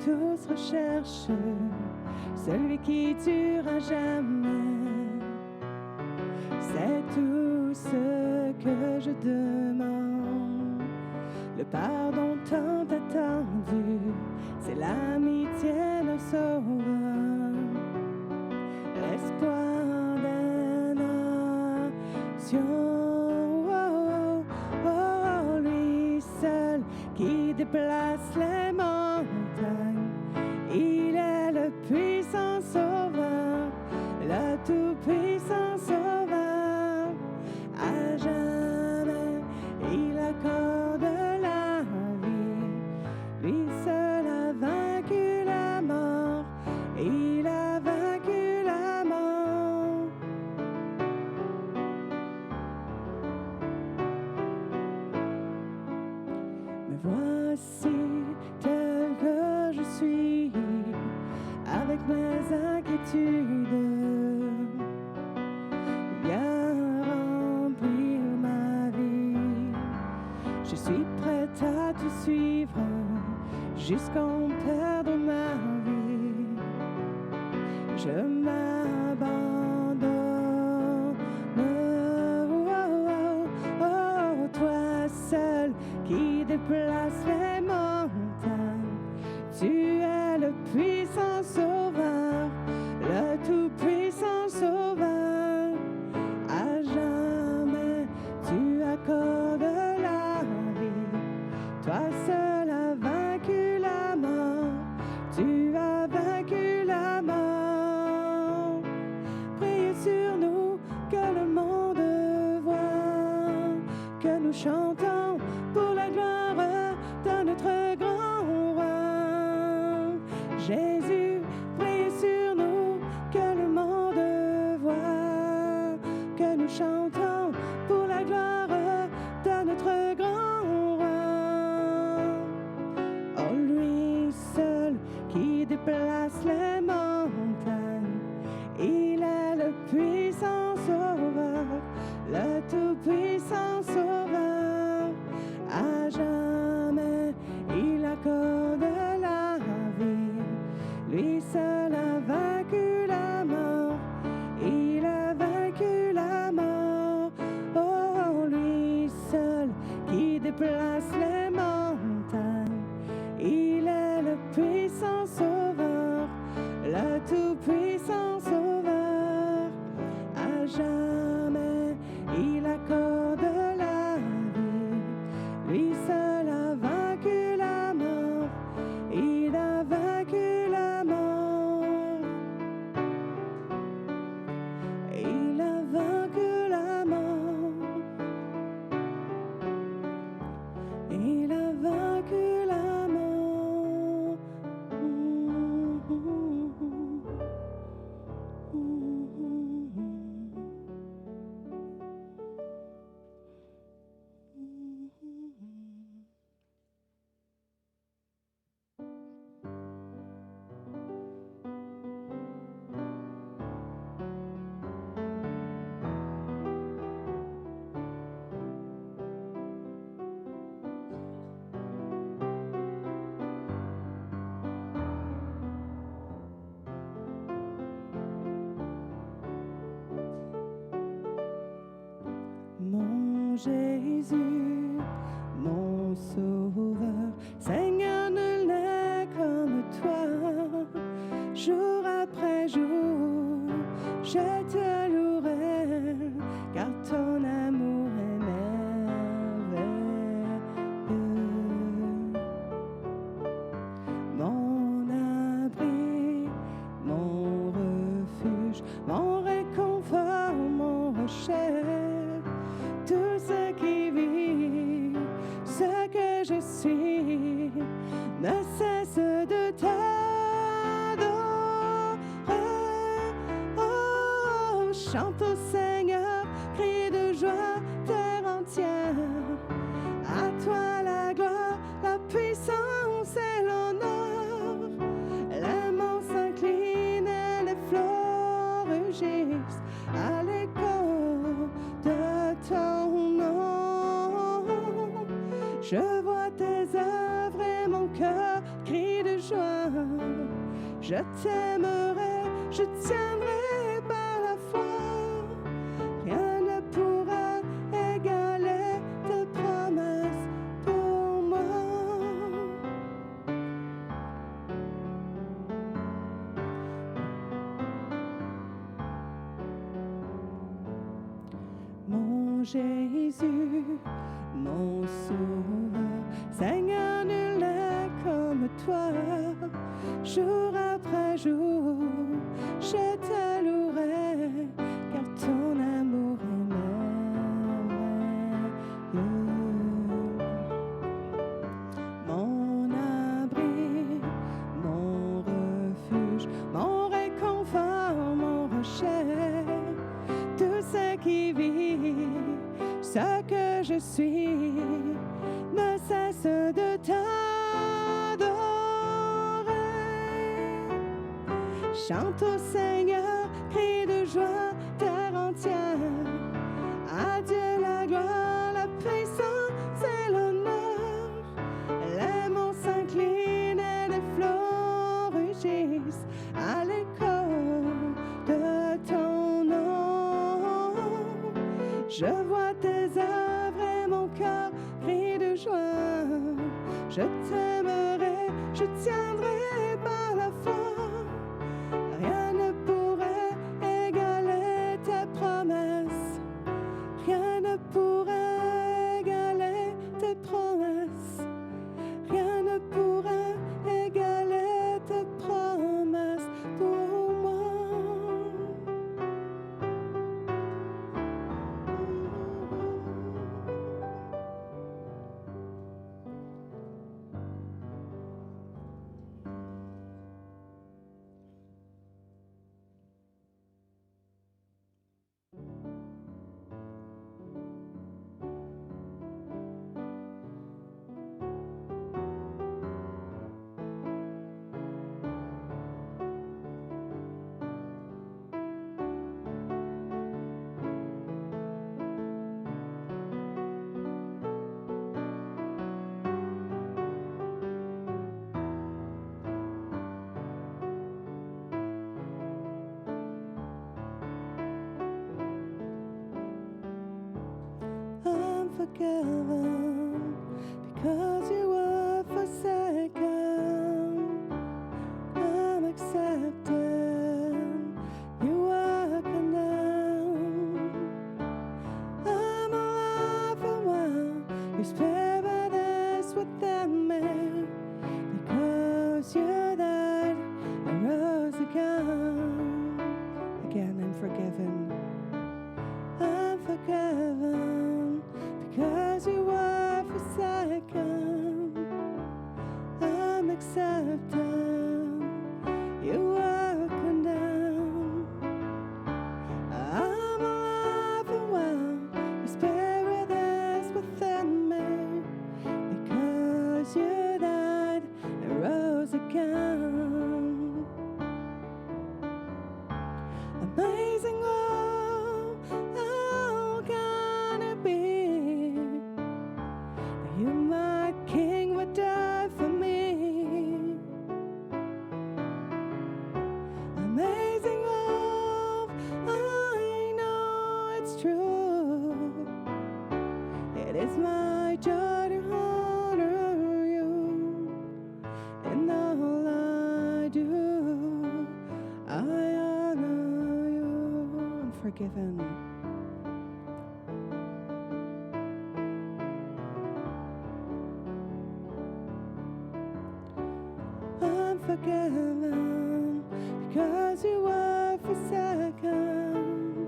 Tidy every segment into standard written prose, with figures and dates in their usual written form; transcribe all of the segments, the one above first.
tous recherchent, celui qui durera jamais. C'est tout ce que je demande, le pardon tant attendu, c'est l'amitié d'un sauveur, l'espoir des nations. Lui seul qui déplace les montagnes, il est le puissant sauveur, le tout-puissant sauveur. À jamais, il accorde la vie, lui seul a vaincu la mort, il a vaincu la mort. Me voici tel que je suis, avec mes inquiétudes. Viens remplir ma vie. Je suis prête à te suivre jusqu'à en perdre ma vie. Je m'abandonne. Oh, toi seul qui déplace les montagnes, tu es le puissant sauveur, le tout-puissant sauveur. À jamais, tu accordes la vie. Toi seul as vaincu la mort, tu as vaincu la mort. Priez sur nous, que le monde voit, que nous chantons pour la gloire de notre grand roi. Jésus, priez sur nous, que le monde voit, que nous chantons pour la gloire de notre grand roi. Oh, lui seul qui déplace les montagnes, il est le puissant sauveur, le tout-puissant sauveur. À jamais, il accorde la vie, lui seul a vaincu la mort, il a vaincu la mort. Oh, lui seul qui déplace les montagnes, il est le puissant sauveur, le tout-puissant sauveur. À jamais, il accorde la vie, lui seul a vaincu la mort, il a vaincu la mort. Il a vaincu la mort. Il a vaincu la mort. Mon Jésus, mon Sauveur, Seigneur, nul n'est comme toi. Jour après jour, je te louerai, car ton amour est merveilleux. Mon abri, mon refuge, mon réconfort, mon rocher, tout ce qui vit, ce que je suis, ne cesse de t'adorer. Oh, chante au Seigneur, crie de joie, terre entière. À toi la gloire, la puissance et l'honneur. Les monts s'inclinent et les flots rugissent à l'écho de ton nom. Je vois tes œuvres et mon cœur crie de joie. Je t'aimerai, je tiendrai par la foi. Rien ne pourra égaler tes promesses pour moi. Mon Jésus, mon Sauveur, Seigneur, nul n'est comme toi. Jour après jour, je te louerai, car ton amour est merveilleux. Mon abri, mon refuge, mon réconfort, mon rocher, tout ce qui vit, ce que je suis, ne cesse de t'adorer. Chante au Seigneur, crie de joie, terre entière. À Dieu la gloire, la puissance et l'honneur. Les monts s'inclinent et les flots rugissent à l'écho de ton nom. Je vois tes œuvres et mon cœur crie de joie. Je t'aimerai, je tiendrai par la foi. Rien ne pourrait égaler tes promesses. Rien ne pourrait égaler tes promesses. Rien ne pourrait égaler tes promesses pour moi. I'm forgiven because you were forsaken. I'm accepted, you were condemned. I'm alive for a while, your spirit is within me. Because you died and rose again. Again, I'm forgiven. I'm forgiven because you were forsaken. I'm accepted, you were condemned. I'm alive and well, your spirit is within me. Because you died and rose again. Amazing love, how can it be that you, my King, would die for me? Amazing love, I know it's true. It is my joy to honor you in all I do. I honor you. I'm forgiven. I'm forgiven because you were forsaken.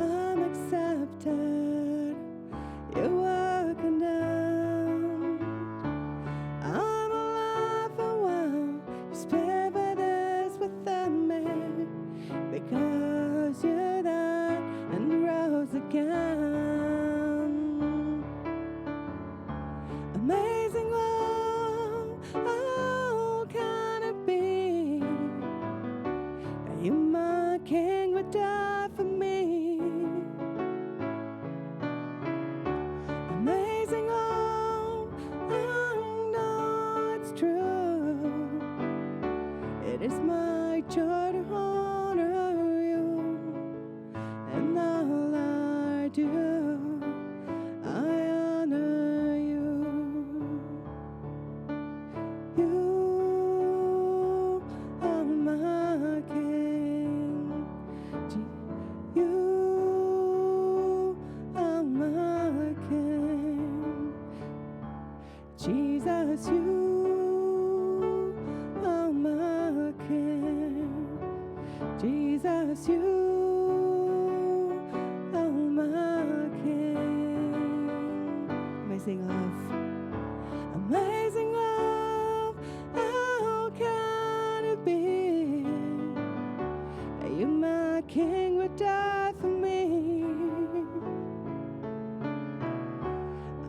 I'm accepted, you were condemned. I'm alive and well, your spirit is within me. Because you died and rose again. Amazing love, how can it be that you might Jesus, you are my King. Jesus, you are my King. Amazing love. Amazing love, how can it be that you, my King, would die for me?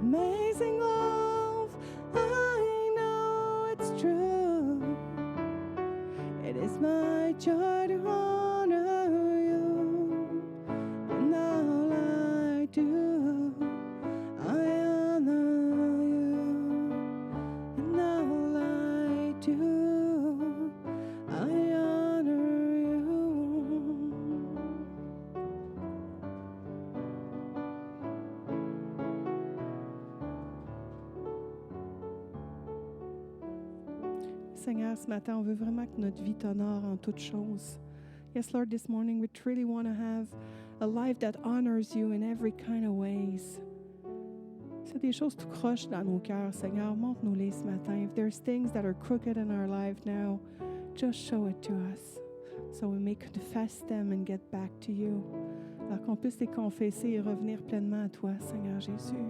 Amazing love, I know it's true. It is my joy to honor you, and all I do, I honor you, and all I do, I honor you. Seigneur, ce matin, on veut vraiment que notre vie t'honore en toutes choses. Yes, Lord, this morning we truly want to have a life that honors you in every kind of ways. C'est des choses tout croches dans nos cœurs, Seigneur, montre-nous-les ce matin. If there's things that are crooked in our life now, just show it to us so we may confess them and get back to you. Alors qu'on puisse les confesser et revenir pleinement à toi, Seigneur Jésus.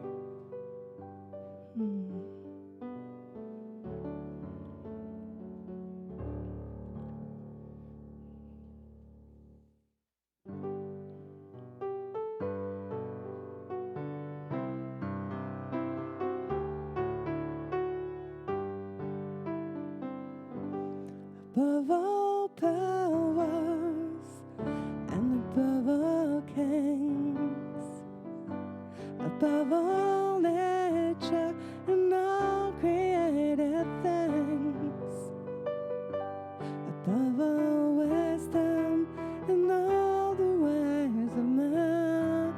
Above all powers and above all kings, above all nature and all created things, above all wisdom and all the ways of man,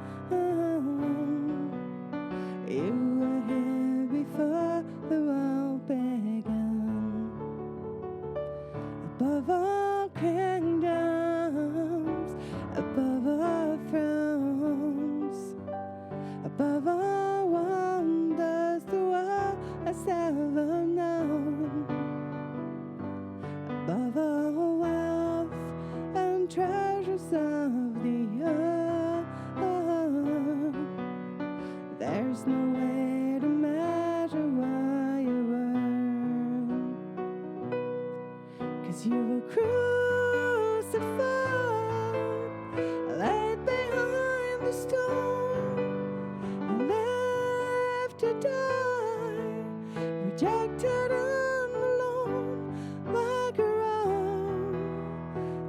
you were here before the world began. Above all kingdoms, above all thrones, above all wonders the world has ever known, above all wealth and treasures of the earth, there's no way to measure what you were. 'Cause you were crucified, laid behind the stone, and left to die, rejected and alone, like a rose,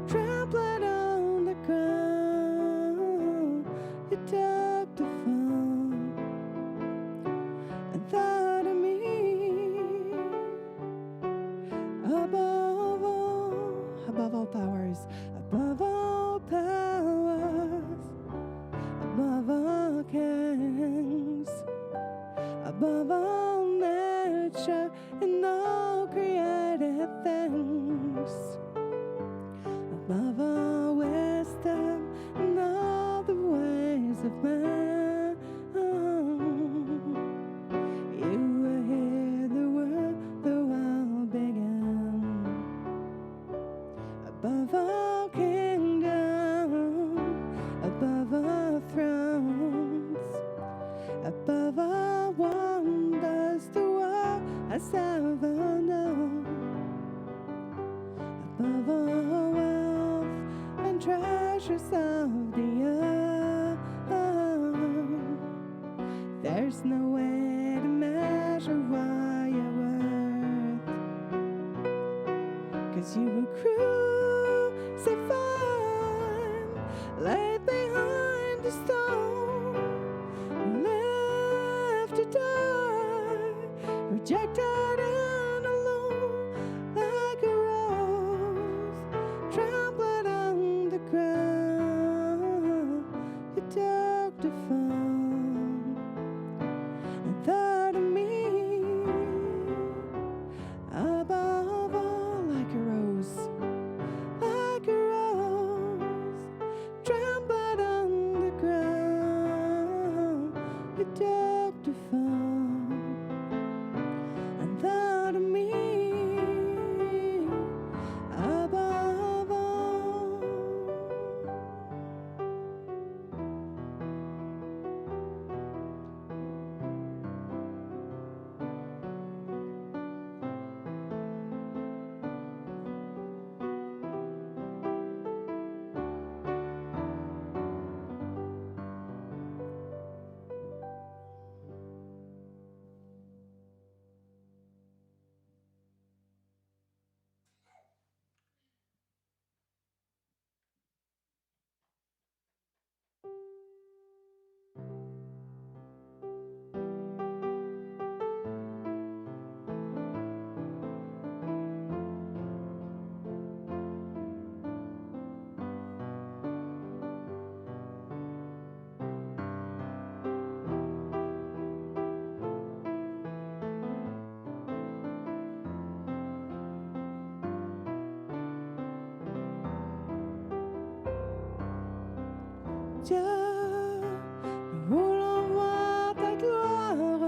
trampled on the ground. You took the fall and thought of me above all powers, above all powers, above all kings, above all nature and all created things, above all wisdom and all the ways of man. You were here, the world began. Above all kingdom, above all thrones, above all wonders the world has ever known, above all wealth and treasures of the earth, there's no way to measure what you're worth. 'Cause you were crucified, laid behind the stone, left to die, rejected and alone, like a rose, trampled on the ground. You took the fall and thought of me above all, like a rose, tremble Dieu, nous voulons voir ta gloire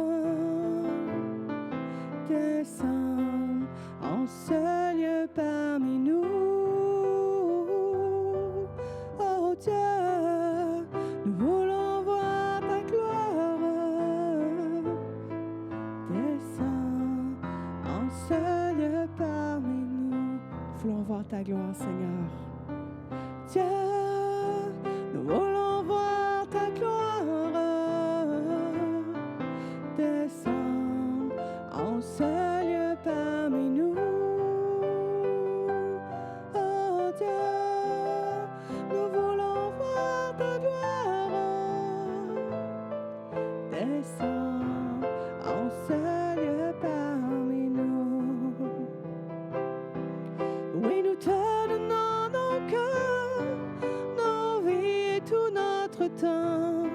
descendre en ce lieu parmi nous. Oh Dieu, nous voulons voir ta gloire descendre en ce lieu parmi nous. Nous voulons voir ta gloire, Seigneur. Dieu, nous voulons voir ta gloire descendre en ce lieu parmi nous. Oh Dieu, nous voulons voir ta gloire descendre en ce lieu parmi nous. Oui, nous te donnons nos cœurs, nos vies et tout notre temps.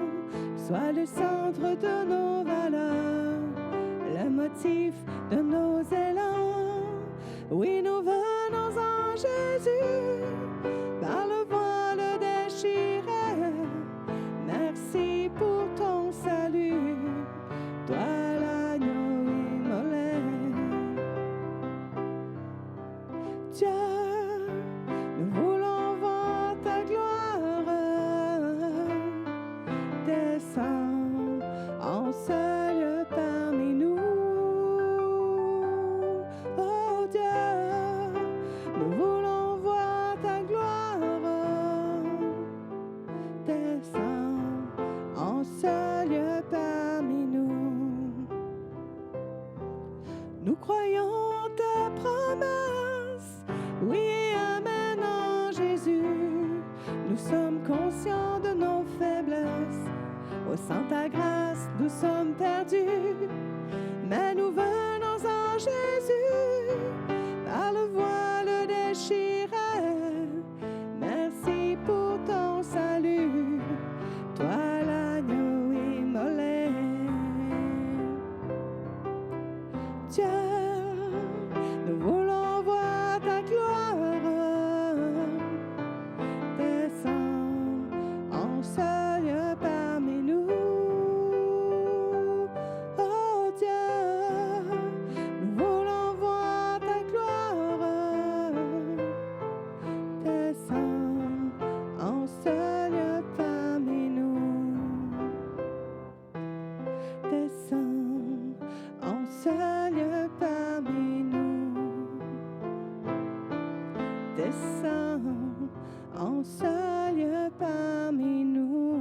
Sois le centre de nos valeurs, le motif de nos élans. Oui, nous venons en Jésus, par le voile déchiré. Merci pour ton salut, toi l'agneau immolé. Dieu, nous voulons voir ta gloire descendre en ce lieu parmi nous. Oh Dieu, nous voulons voir ta gloire descendre en ce lieu parmi nous. Nous croyons en tes promesses, oui et amen en Jésus. Nous sommes conscients de nos faiblesses, au sein de ta grâce nous sommes perdus, mais nous venons en Jésus, par le voile déchiré. Merci pour ton salut, toi l'agneau immolé. Dieu, nous voulons voir ta gloire descendre en ce lieu parmi nous. Oh Dieu, nous voulons voir ta gloire descendre en ce lieu parmi nous. Descendre en ce lieu parmi nous. Descends en ce lieu parmi nous.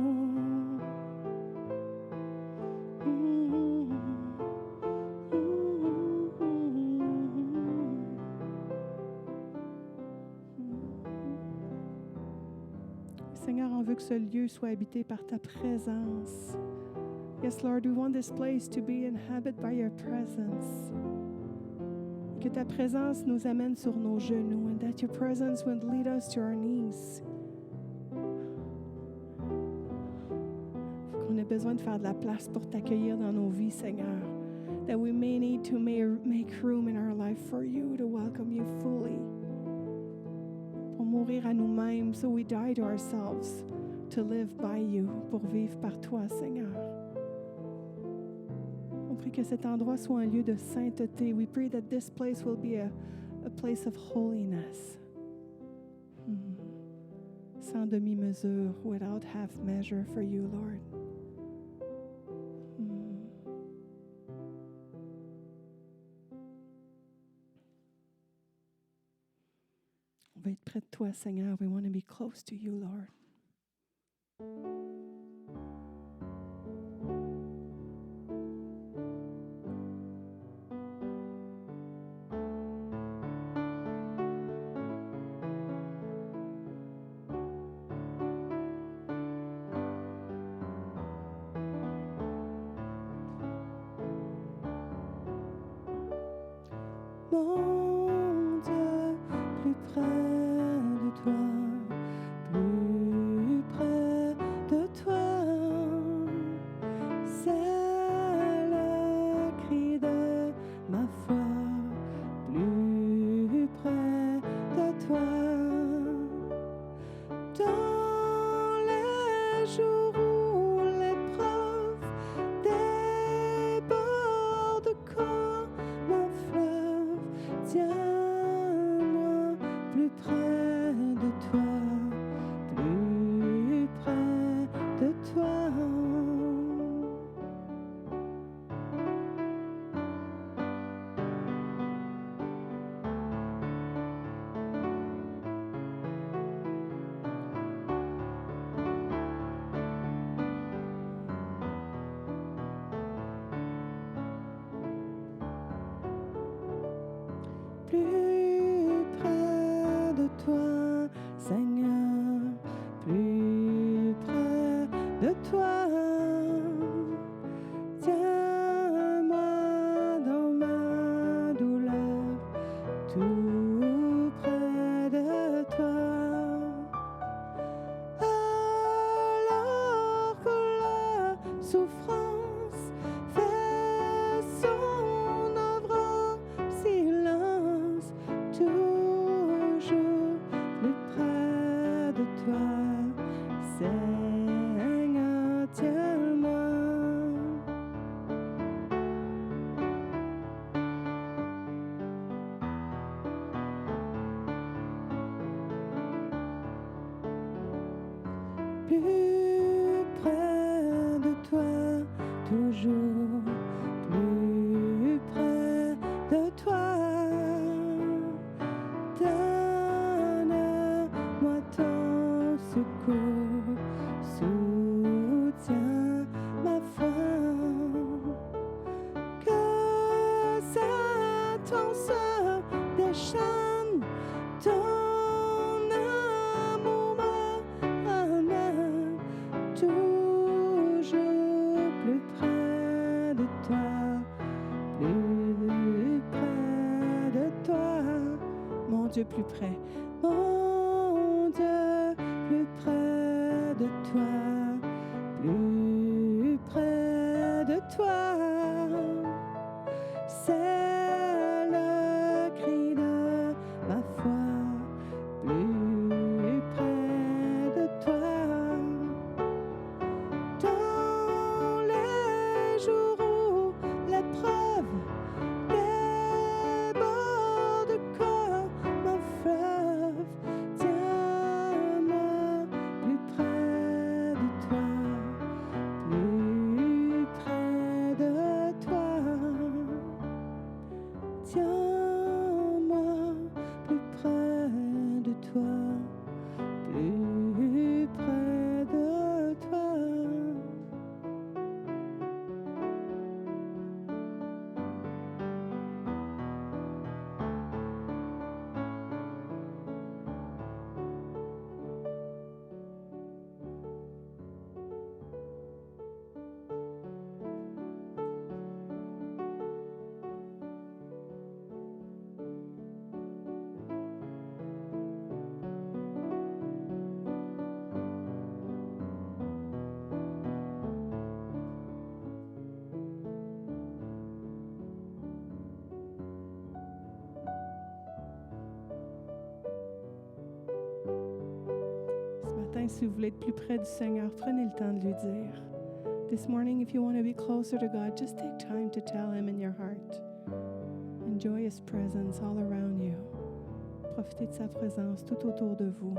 Seigneur, on veut que ce lieu soit habité par ta présence. Yes, Lord, we want this place to be inhabited by your presence. Que ta présence nous amène sur nos genoux, and that your presence would lead us to our knees. On a besoin de faire de la place pour t'accueillir dans nos vies, Seigneur. That we may need to make room in our life for you, to welcome you fully. Pour mourir à nous-mêmes, so we die to ourselves, to live by you, pour vivre par toi, Seigneur. On prie que cet endroit soit un lieu de sainteté. We pray that this place will be a place of holiness. Sans demi-mesure, without half measure for you, Lord. On veut être près de toi, Seigneur. We want to be close to you, Lord. Mon Dieu, plus près de toi, plus près de toi, c'est le cri de ma foi, plus près de toi, dans les jours Tiens-moi plus près de toi, plus près de toi. Plus près de toi, Seigneur, plus près de toi. Tiens-moi dans ma douleur, tout près de toi. Alors que la souffrance fait son œuvre en silence, toujours plus près de toi, Seigneur, tiens-moi. Plus près de toi, toujours plus près de toi. Donne-moi ton secours, soutiens ma foi. Que cette se déchaîne, ton amour m'amène toujours plus près de toi, plus près de toi. Mon Dieu, plus près. Mon Dieu, plus près de toi, plus près de toi. C'est le cri de ma foi, plus près de toi. Dans les jours où l'épreuve déborde comme un fleuve, tiens-moi plus près de toi, plus près de toi. Tiens-moi plus près de toi, plus près de toi. Ce matin, si vous voulez être plus près du Seigneur, prenez le temps de lui dire. This morning, if you want to be closer to God, just take time to tell Him in your heart. Enjoy His presence all around you. Profitez de sa présence tout autour de vous.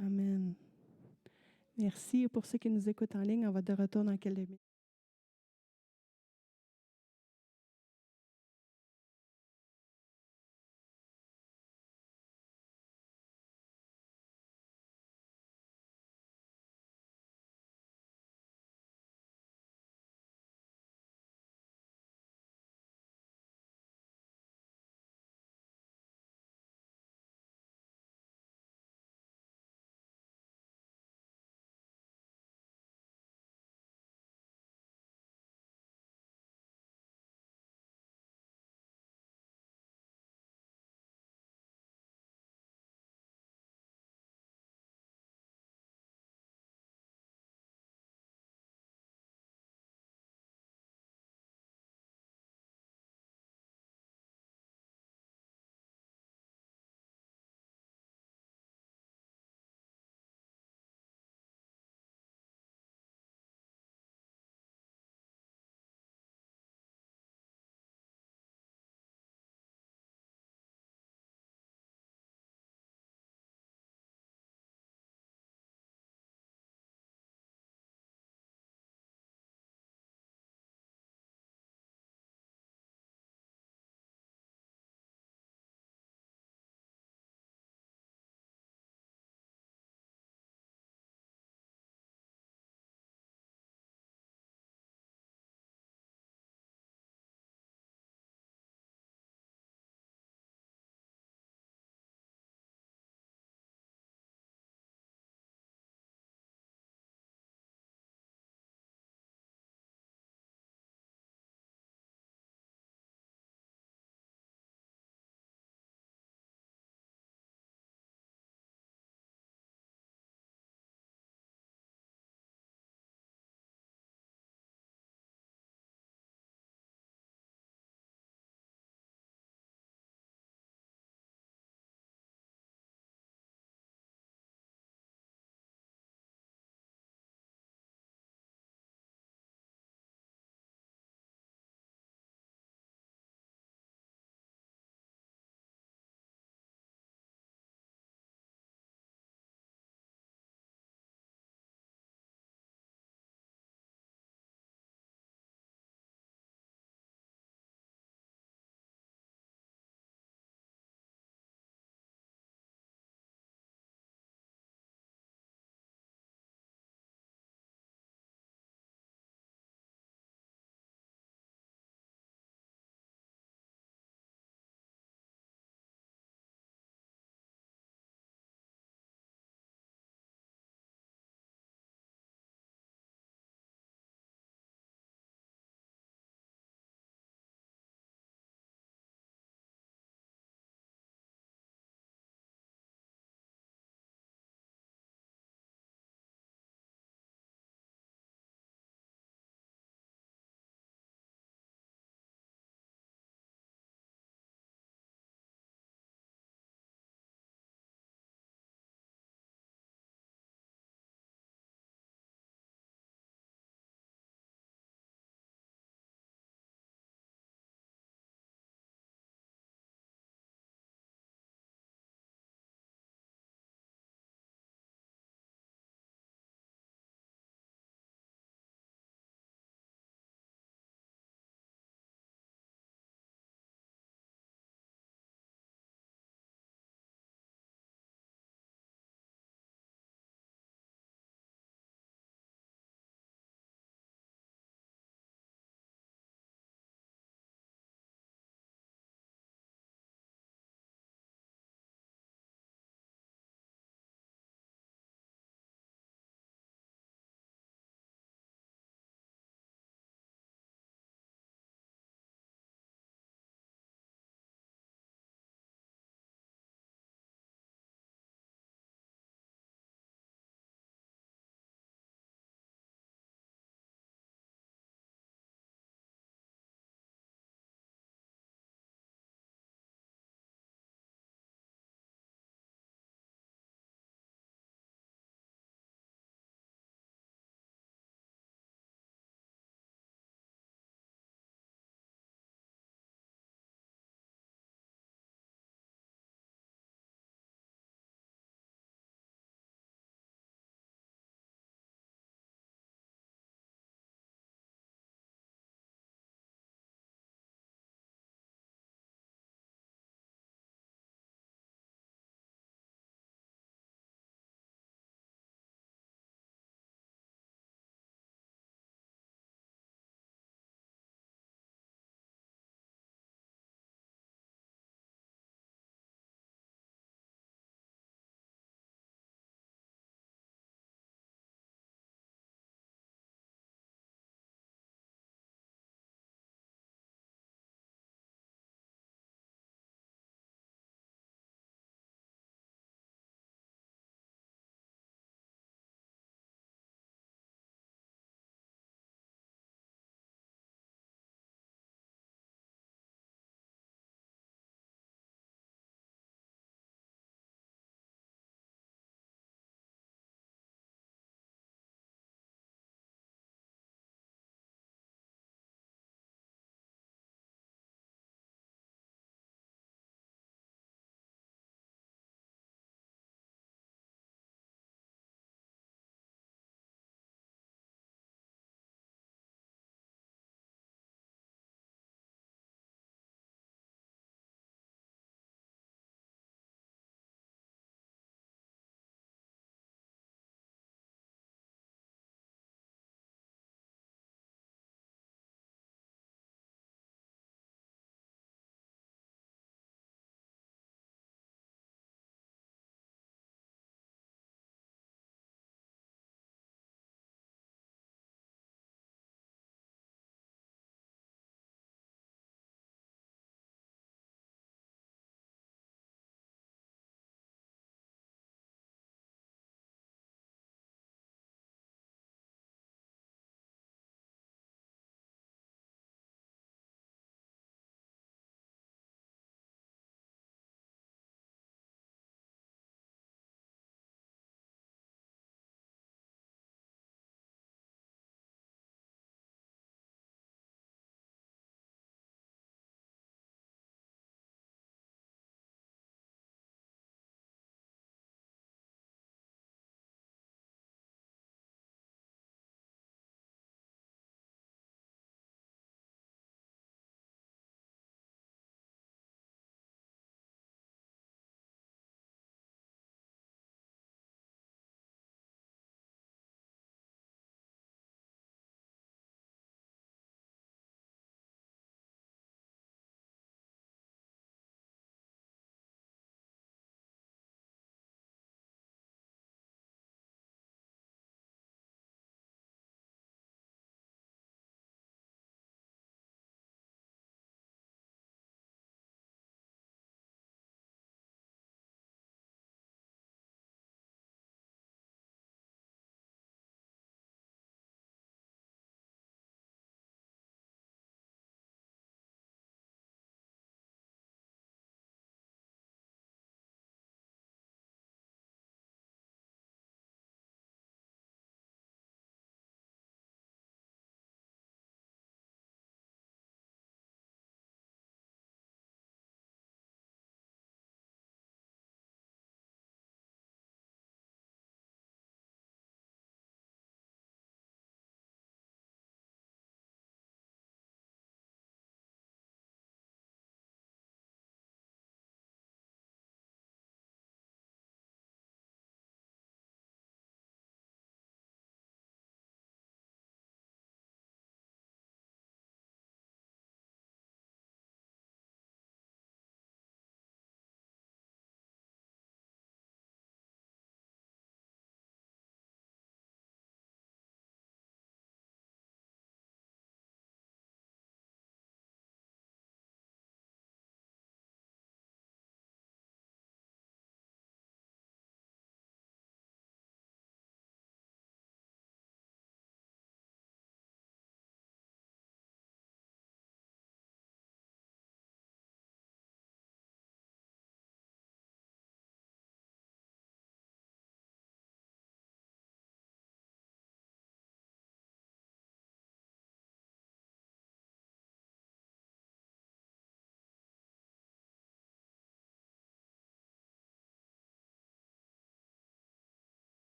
Amen. Merci. Et pour ceux qui nous écoutent en ligne, on va de retour dans quelques minutes.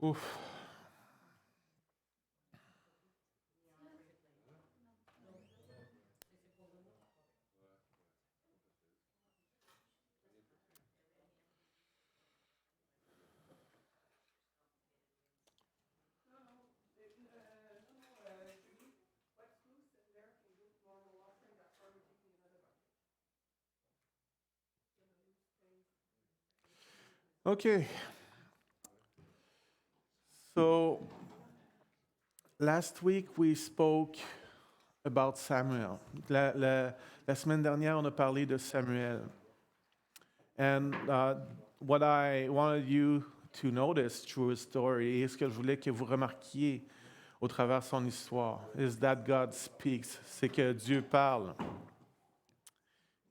Ouf. Okay. So last week we spoke about Samuel. La semaine dernière, on a parlé de Samuel. And what I wanted you to notice through his story, et ce que je voulais que vous remarquiez au travers de son histoire, is that God speaks. C'est que Dieu parle.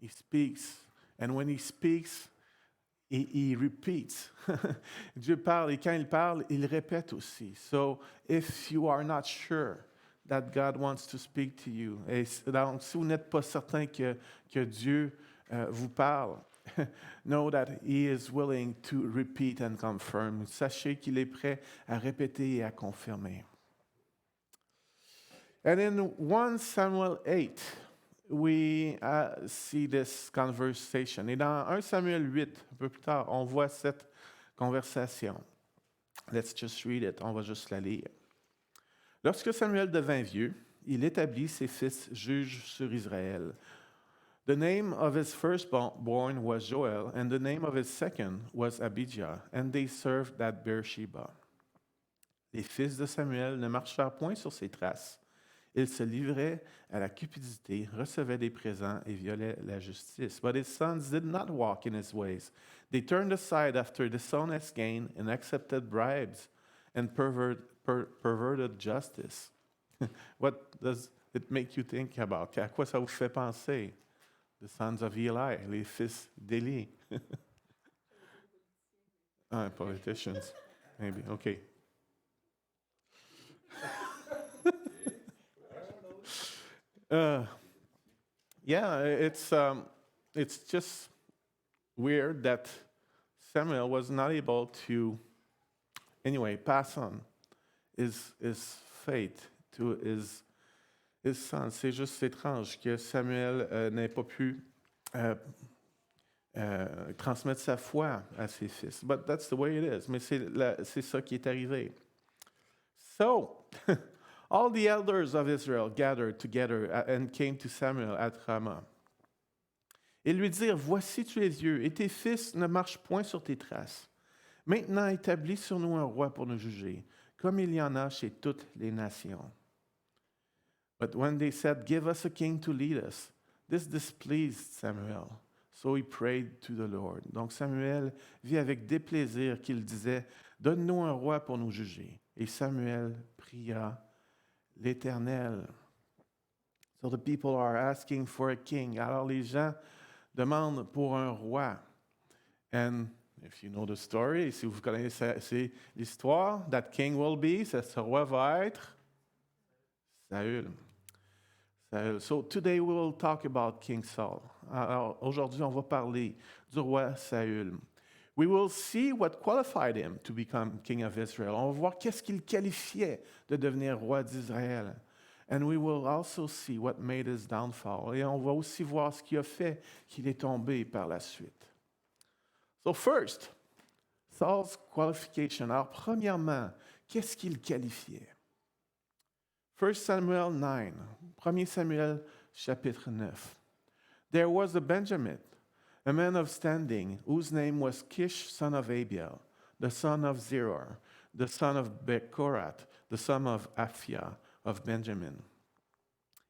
He speaks. And when he speaks, he repeats. Dieu parle, et quand il parle, il répète aussi. So if you are not sure that God wants to speak to you, et donc si vous n'êtes pas certain que Dieu vous parle, know that he is willing to repeat and confirm. Sachez qu'il est prêt à répéter et à confirmer. And in 1 Samuel 8, we see this conversation. Et dans 1 Samuel 8, un peu plus tard, on voit cette conversation. Let's just read it. On va juste la lire. Lorsque Samuel devint vieux, il établit ses fils juges sur Israël. The name of his firstborn was Joel, and the name of his second was Abijah, and they served at Beersheba. Les fils de Samuel ne marchèrent point sur ses traces. Ils se livraient à la cupidité, recevaient des présents et violaient la justice. But his sons did not walk in his ways. They turned aside after dishonest gain and accepted bribes and perverted justice. What does it make you think about? À quoi ça vous fait penser? The sons of Eli, les fils d'Élie. Politicians, maybe. Okay. Yeah, it's just weird that Samuel was not able to, anyway, pass on his fate to his son. C'est juste étrange que Samuel n'ait pas pu transmettre sa foi à ses fils. But that's the way it is. Mais c'est ça qui est arrivé. So, all the elders of Israel gathered together and came to Samuel at Ramah. Et lui dirent, voici tu es vieux, et tes fils ne marchent point sur tes traces. Maintenant établis sur nous un roi pour nous juger, comme il y en a chez toutes les nations. But when they said, give us a king to lead us, this displeased Samuel. So he prayed to the Lord. Donc Samuel vit avec déplaisir qu'il disait, donne-nous un roi pour nous juger. Et Samuel pria l'Éternel. So the people are asking for a king. Alors les gens demandent pour un roi. And if you know the story, si vous connaissez l'histoire, that king will be, ce roi va être Saül. So today we will talk about King Saul. Alors aujourd'hui, on va parler du roi Saül. We will see what qualified him to become king of Israel. On va voir qu'est-ce qu'il qualifiait de devenir roi d'Israël. And we will also see what made his downfall. Et on va aussi voir ce qui a fait qu'il est tombé par la suite. So first, Saul's qualification. Alors premièrement, qu'est-ce qu'il qualifiait? 1 Samuel 9, 1 Samuel chapitre 9. There was a Benjamin, a man of standing, whose name was Kish, son of Abiel, the son of Zeror, the son of Bechorath, the son of Aphia, of Benjamin.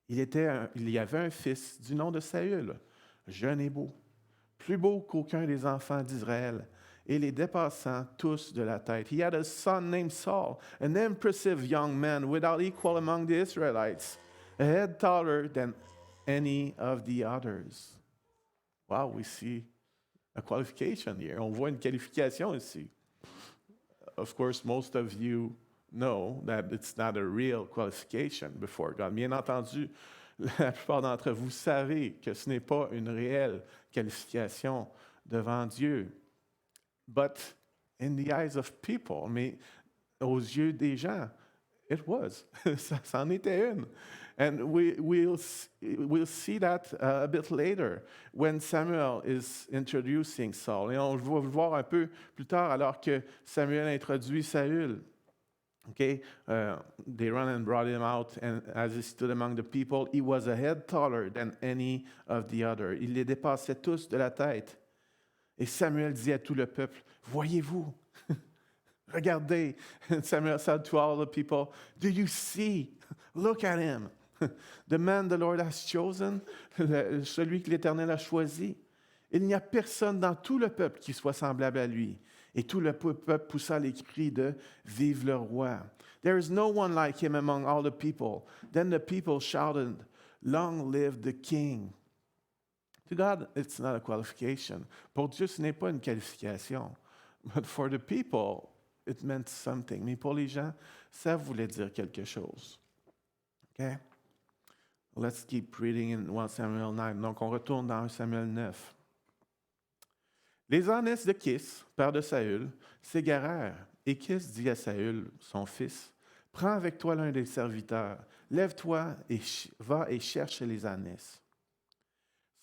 Il y avait un fils du nom de Saül, jeune et beau, plus beau qu'aucun des enfants d'Israël, et les dépassant tous de la tête. He had a son named Saul, an impressive young man without equal among the Israelites, a head taller than any of the others. Wow, we see a qualification here. On voit une qualification ici. Of course, most of you know that it's not a real qualification before God. Bien entendu, la plupart d'entre vous savez que ce n'est pas une réelle qualification devant Dieu. But in the eyes of people, mais aux yeux des gens, it was. Ça c'en était une. And we'll see that a bit later when Samuel is introducing Saul. Et on va le voir un peu plus tard alors que Samuel introduit Saül. Okay, they ran and brought him out, and as he stood among the people, he was a head taller than any of the other. Il les dépassait tous de la tête. Et Samuel dit à tout le peuple, voyez-vous, regardez. And Samuel said to all the people, do you see? Look at him. The man the Lord has chosen, celui que l'Éternel a choisi. Il n'y a personne dans tout le peuple qui soit semblable à lui. Et tout le peuple poussa les cris de « Vive le roi ». There is no one like him among all the people. Then the people shouted, Long live the king. To God, it's not a qualification. Pour Dieu, ce n'est pas une qualification. But for the people, it meant something. Mais pour les gens, ça voulait dire quelque chose. Okay? Let's keep reading in 1 Samuel 9. Donc, on retourne dans 1 Samuel 9. Les ânesses de Kis, père de Saül, s'égarèrent, et Kis dit à Saül, son fils, « Prends avec toi l'un des serviteurs, lève-toi et va et cherche les ânesses. »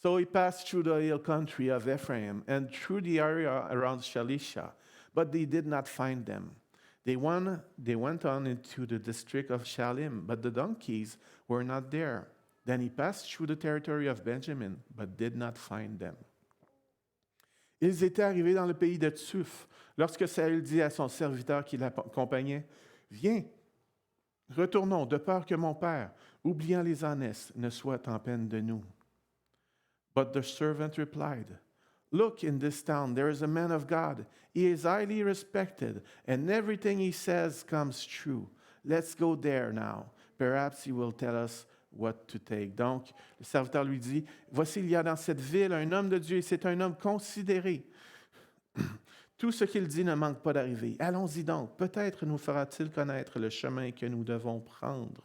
So he passed through the hill country of Ephraim and through the area around Shalisha, but they did not find them. They went on into the district of Shalim, but the donkeys were not there. Then he passed through the territory of Benjamin, but did not find them. Ils étaient arrivés dans le pays de Tsuf, lorsque Saül dit à son serviteur qui l'accompagnait, « Viens, retournons, de peur que mon père, oubliant les ânesses, ne soit en peine de nous. » But the servant replied, « Look, in this town there is a man of God. He is highly respected, and everything he says comes true. Let's go there now. Perhaps he will tell us what to take. » Donc, le serviteur lui dit, « Voici, il y a dans cette ville un homme de Dieu, et c'est un homme considéré. Tout ce qu'il dit ne manque pas d'arriver. Allons-y donc. Peut-être nous fera-t-il connaître le chemin que nous devons prendre. »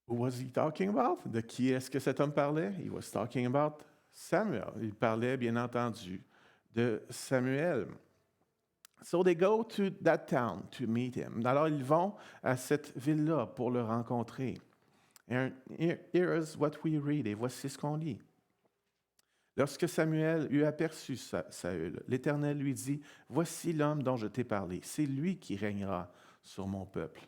Who was he talking about? De qui est-ce que cet homme parlait? He was talking about Samuel. Il parlait, bien entendu, de Samuel. So they go to that town to meet him. Alors, ils vont à cette ville-là pour le rencontrer. And here is what we read. Et voici ce qu'on lit. Lorsque Samuel eut aperçu Saül, l'Éternel lui dit, « Voici l'homme dont je t'ai parlé. C'est lui qui régnera sur mon peuple. »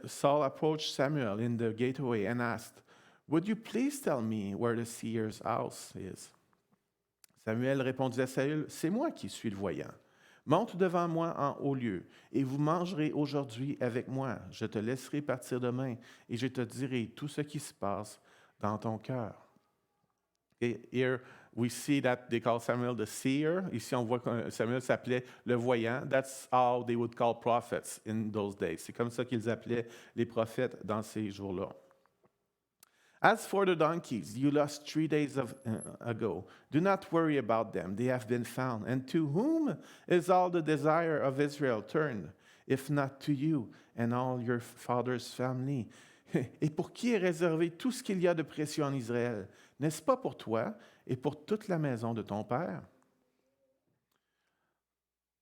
Saul approached Samuel in the gateway and asked, Would you please tell me where the seer's house is? Samuel répondit à Saül, C'est moi qui suis le voyant. Monte devant moi en haut lieu, et vous mangerez aujourd'hui avec moi. Je te laisserai partir demain, et je te dirai tout ce qui se passe dans ton cœur. Okay, here we see that they call Samuel the seer. Ici, on voit que Samuel s'appelait le voyant. That's how they would call prophets in those days. C'est comme ça qu'ils appelaient les prophètes dans ces jours-là. As for the donkeys you lost 3 days ago, do not worry about them. They have been found. And to whom is all the desire of Israel turned, if not to you and all your father's family? Et pour qui est réservé tout ce qu'il y a de précieux en Israël? N'est-ce pas pour toi et pour toute la maison de ton père?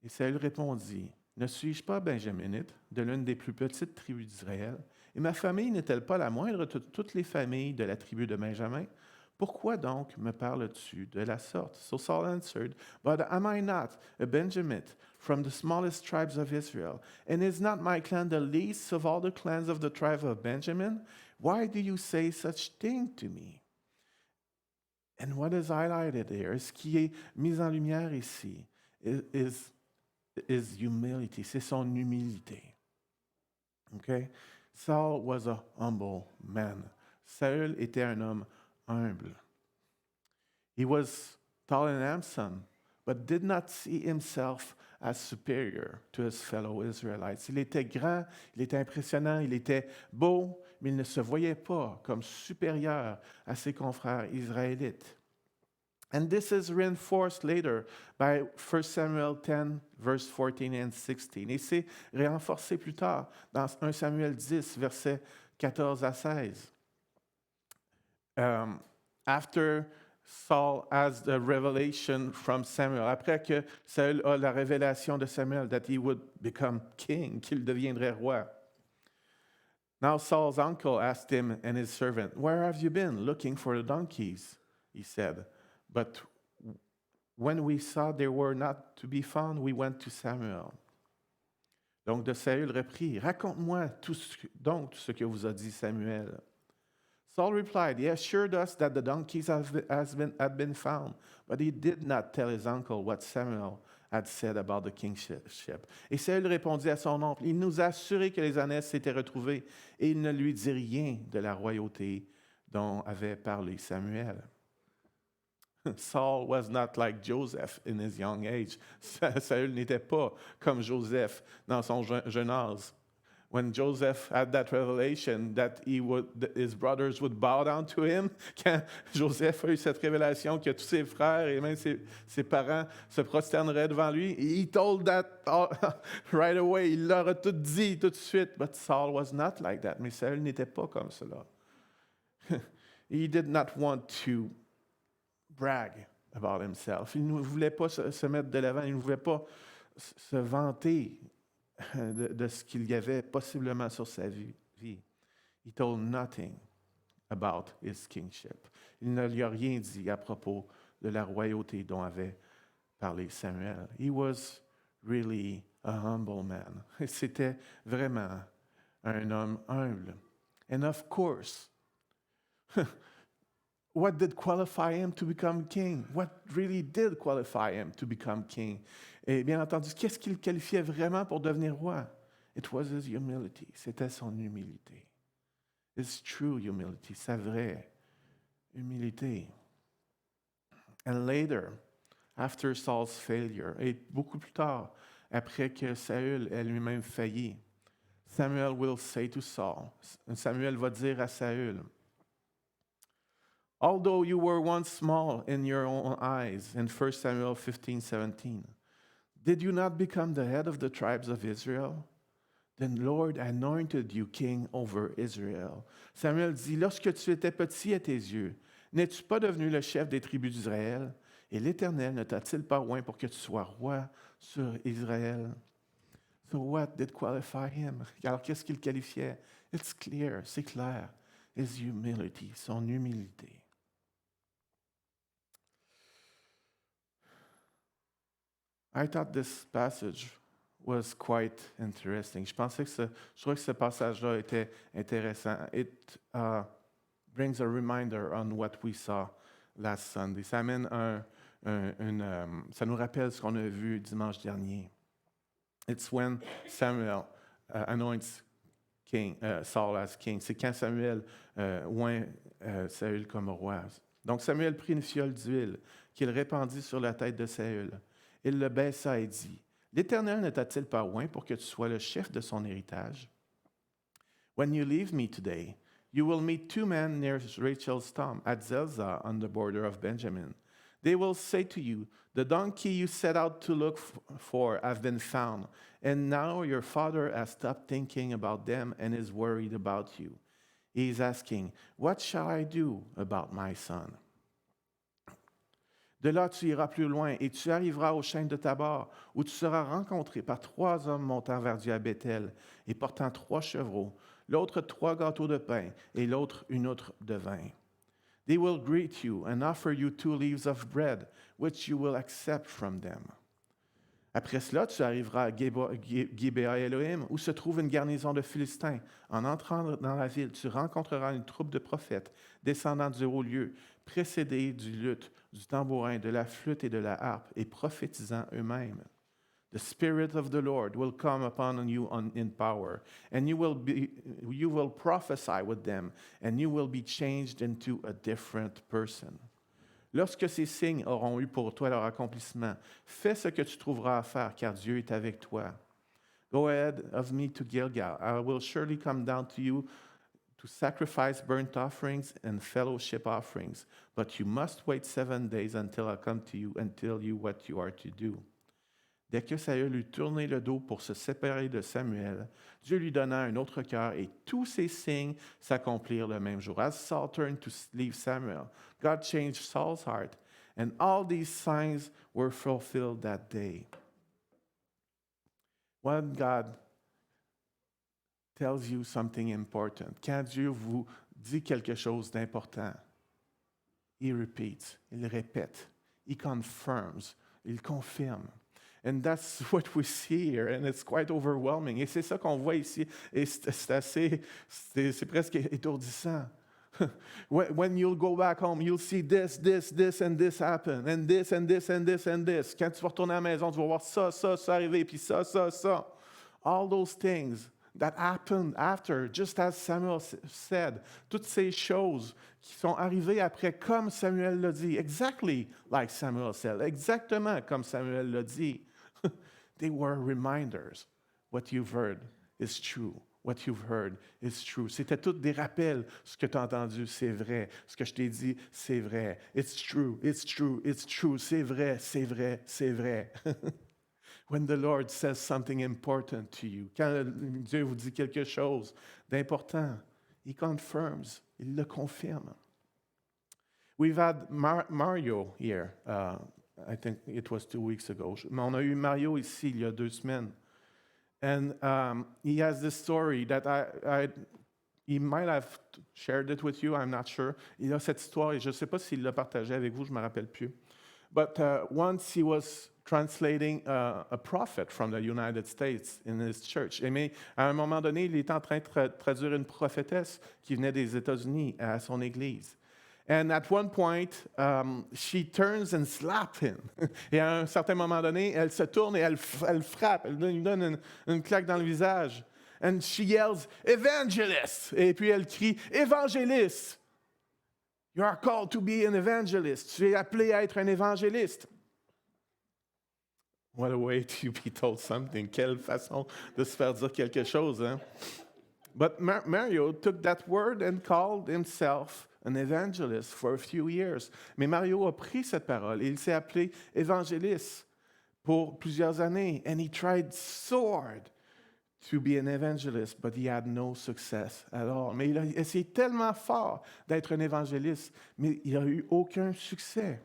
Et Saül répondit, ne suis-je pas benjaminite, de l'une des plus petites tribus d'Israël? Et ma famille n'est-elle pas la moindre de toutes les familles de la tribu de Benjamin? Pourquoi donc me parles-tu de la sorte? So Saul answered, But am I not a Benjamite from the smallest tribes of Israel? And is not my clan the least of all the clans of the tribe of Benjamin? Why do you say such thing to me? And what is highlighted here, ce qui est mis en lumière ici, is humility. C'est son humilité. Okay? Saul was a humble man. Saül était un homme humble. He was tall and handsome, but did not see himself as superior to his fellow Israelites. Il était grand, il était impressionnant, il était beau, mais il ne se voyait pas comme supérieur à ses confrères israélites. And this is reinforced later by 1 Samuel 10, verse 14 and 16. Et c'est renforcé plus tard dans 1 Samuel 10, versets 14 à 16. After Saul has the revelation from Samuel. Après que Saül a la révélation de Samuel, that he would become king, qu'il deviendrait roi. Now Saul's uncle asked him and his servant, "Where have you been? Looking for the donkeys," he said. But when we saw they were not to be found, we went to Samuel. Donc de Saül reprit, "Raconte-moi tout ce que vous a dit Samuel." Saul replied, "He assured us that the donkeys had been found, but he did not tell his uncle what Samuel had said about the kingship." Et Saül répondit à son oncle, "Il nous a assuré que les ânesses s'étaient retrouvées, et il ne lui dit rien de la royauté dont avait parlé Samuel." Saul was not like Joseph in his young age. Saül n'était pas comme Joseph dans son jeune âge. When Joseph had that revelation that his brothers would bow down to him, quand Joseph a eu cette révélation que tous ses frères et même ses parents se prosterneraient devant lui, he told that right away. Il leur a tout dit tout de suite. But Saul was not like that. Mais Saül n'était pas comme cela. He did not want to brag about himself. Il ne voulait pas se mettre de l'avant. Il ne voulait pas se vanter de ce qu'il y avait possiblement sur sa vie. He told nothing about his kingship. Il ne lui a rien dit à propos de la royauté dont avait parlé Samuel. He was really a humble man. C'était vraiment un homme humble. And of course, what did qualify him to become king? What really did qualify him to become king? Et bien entendu, qu'est-ce qui le qualifiait vraiment pour devenir roi? It was his humility. C'était son humilité. His true humility, sa vraie humilité. And later, after Saul's failure, et beaucoup plus tard, après que Saül ait lui-même failli, Samuel will say to Saul, Samuel va dire à Saül, "Although you were once small in your own eyes," in 1 Samuel 15:17, "did you not become the head of the tribes of Israel? Then Lord anointed you king over Israel." Samuel dit, "Lorsque tu étais petit à tes yeux, n'es-tu pas devenu le chef des tribus d'Israël? Et l'Éternel ne t'a-t-il pas oint pour que tu sois roi sur Israël?" So what did qualify him? Alors qu'est-ce qu'il qualifiait? It's clear, c'est clair. His humility, son humilité. I thought this passage was quite interesting. Je trouvais que ce passage-là était intéressant. It brings a reminder on what we saw last Sunday. Ça amène ça nous rappelle ce qu'on a vu dimanche dernier. It's when Samuel anoints Saul as king. C'est quand Samuel oint Saül comme roi. Donc Samuel prit une fiole d'huile qu'il répandit sur la tête de Saül. Il le baissa et dit, "L'Éternel ne t'a-t-il pas oint pour que tu sois le chef de son héritage? When you leave me today, you will meet two men near Rachel's tomb at Zelzah on the border of Benjamin. They will say to you, 'The donkey you set out to look for have been found, and now your father has stopped thinking about them and is worried about you. He is asking, what shall I do about my son?' De là, tu iras plus loin et tu arriveras aux chênes de Tabar, où tu seras rencontré par 3 hommes montant vers Dieu à Bethel et portant 3 chevreaux, l'autre 3 gâteaux de pain et l'autre une outre de vin. They will greet you and offer you 2 leaves of bread, which you will accept from them. Après cela, tu arriveras à Gibea Elohim, où se trouve une garnison de Philistins. En entrant dans la ville, tu rencontreras une troupe de prophètes descendant du haut lieu, précédés du luth, du tambourin, de la flûte et de la harpe, et prophétisant eux-mêmes. The Spirit of the Lord will come upon you in power, and you will prophesy with them, and you will be changed into a different person. Lorsque ces signes auront eu pour toi leur accomplissement, fais ce que tu trouveras à faire, car Dieu est avec toi. Go ahead of me to Gilgal. I will surely come down to you to sacrifice burnt offerings and fellowship offerings, but you must wait 7 days until I come to you and tell you what you are to do. Dès que Saül eut tourné le dos pour se séparer de Samuel, Dieu lui donna un autre cœur et tous ces signes s'accomplirent le même jour. As Saul turned to leave Samuel, God changed Saul's heart, and all these signs were fulfilled that day. When God tells you something important, quand Dieu vous dit quelque chose d'important, he repeats, il répète, he confirms, il confirme. And that's what we see here, and it's quite overwhelming. Et c'est ça qu'on voit ici, et c'est presque étourdissant. When you'll go back home, you'll see this, and this happen, and this, and this, and this, and this. Quand tu vas retourner à la maison, tu vas voir ça arriver, puis ça. All those things that happened after, just as Samuel said. Toutes ces choses qui sont arrivées après, comme Samuel l'a dit, exactly like Samuel said, exactement comme Samuel l'a dit. They were reminders. What you've heard is true. What you've heard is true. C'était toutes des rappels. Ce que tu as entendu, c'est vrai. Ce que je t'ai dit, c'est vrai. It's true, it's true, it's true. C'est vrai, c'est vrai, c'est vrai. When the Lord says something important to you, quand Dieu vous dit quelque chose d'important, He confirms, il le confirme. We've had Mario here. I think it was 2 weeks ago. Mais on a eu Mario ici il y a 2 semaines. And he has this story that he might have shared it with you, I'm not sure. Il a cette histoire et je ne sais pas s'il l'a partagé avec vous, je ne me rappelle plus. But once he was translating a prophet from the United States in his church. Mais à un moment donné, il était en train de traduire une prophétesse qui venait des États-Unis à son église. And at one point, she turns and slaps him. Et à un certain moment donné, elle se tourne et elle frappe. Elle lui donne une claque dans le visage. And she yells, "Evangelist!" Et puis elle crie, "Évangéliste! You are called to be an evangelist." Tu es appelé à être un évangéliste. What a way to be told something. Quelle façon de se faire dire quelque chose, hein? But Mario took that word and called himself an evangelist for a few years. Mais Mario a pris cette parole et il s'est appelé évangéliste pour plusieurs années. And he tried so hard to be an evangelist, but he had no success at all. Mais il a essayé tellement fort d'être un évangéliste, mais il n'a eu aucun succès.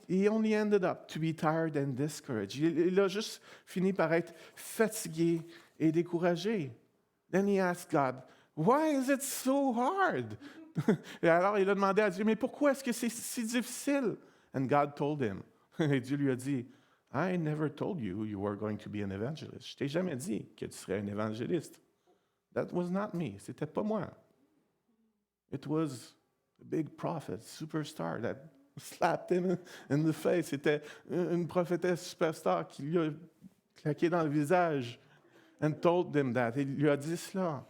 He only ended up to be tired and discouraged. Il a juste fini par être fatigué et découragé. Then he asked God, "Why is it so hard?" Et alors il a demandé à Dieu, mais pourquoi est-ce que c'est si difficile? And God told him. Et Dieu lui a dit, I never told you you were going to be an evangelist. Je t'ai jamais dit que tu serais un évangéliste. That was not me. C'était pas moi. It was a big prophet, superstar that slapped him in the face. C'était une prophétesse superstar qui lui a claqué dans le visage and told him that. Il lui a dit cela.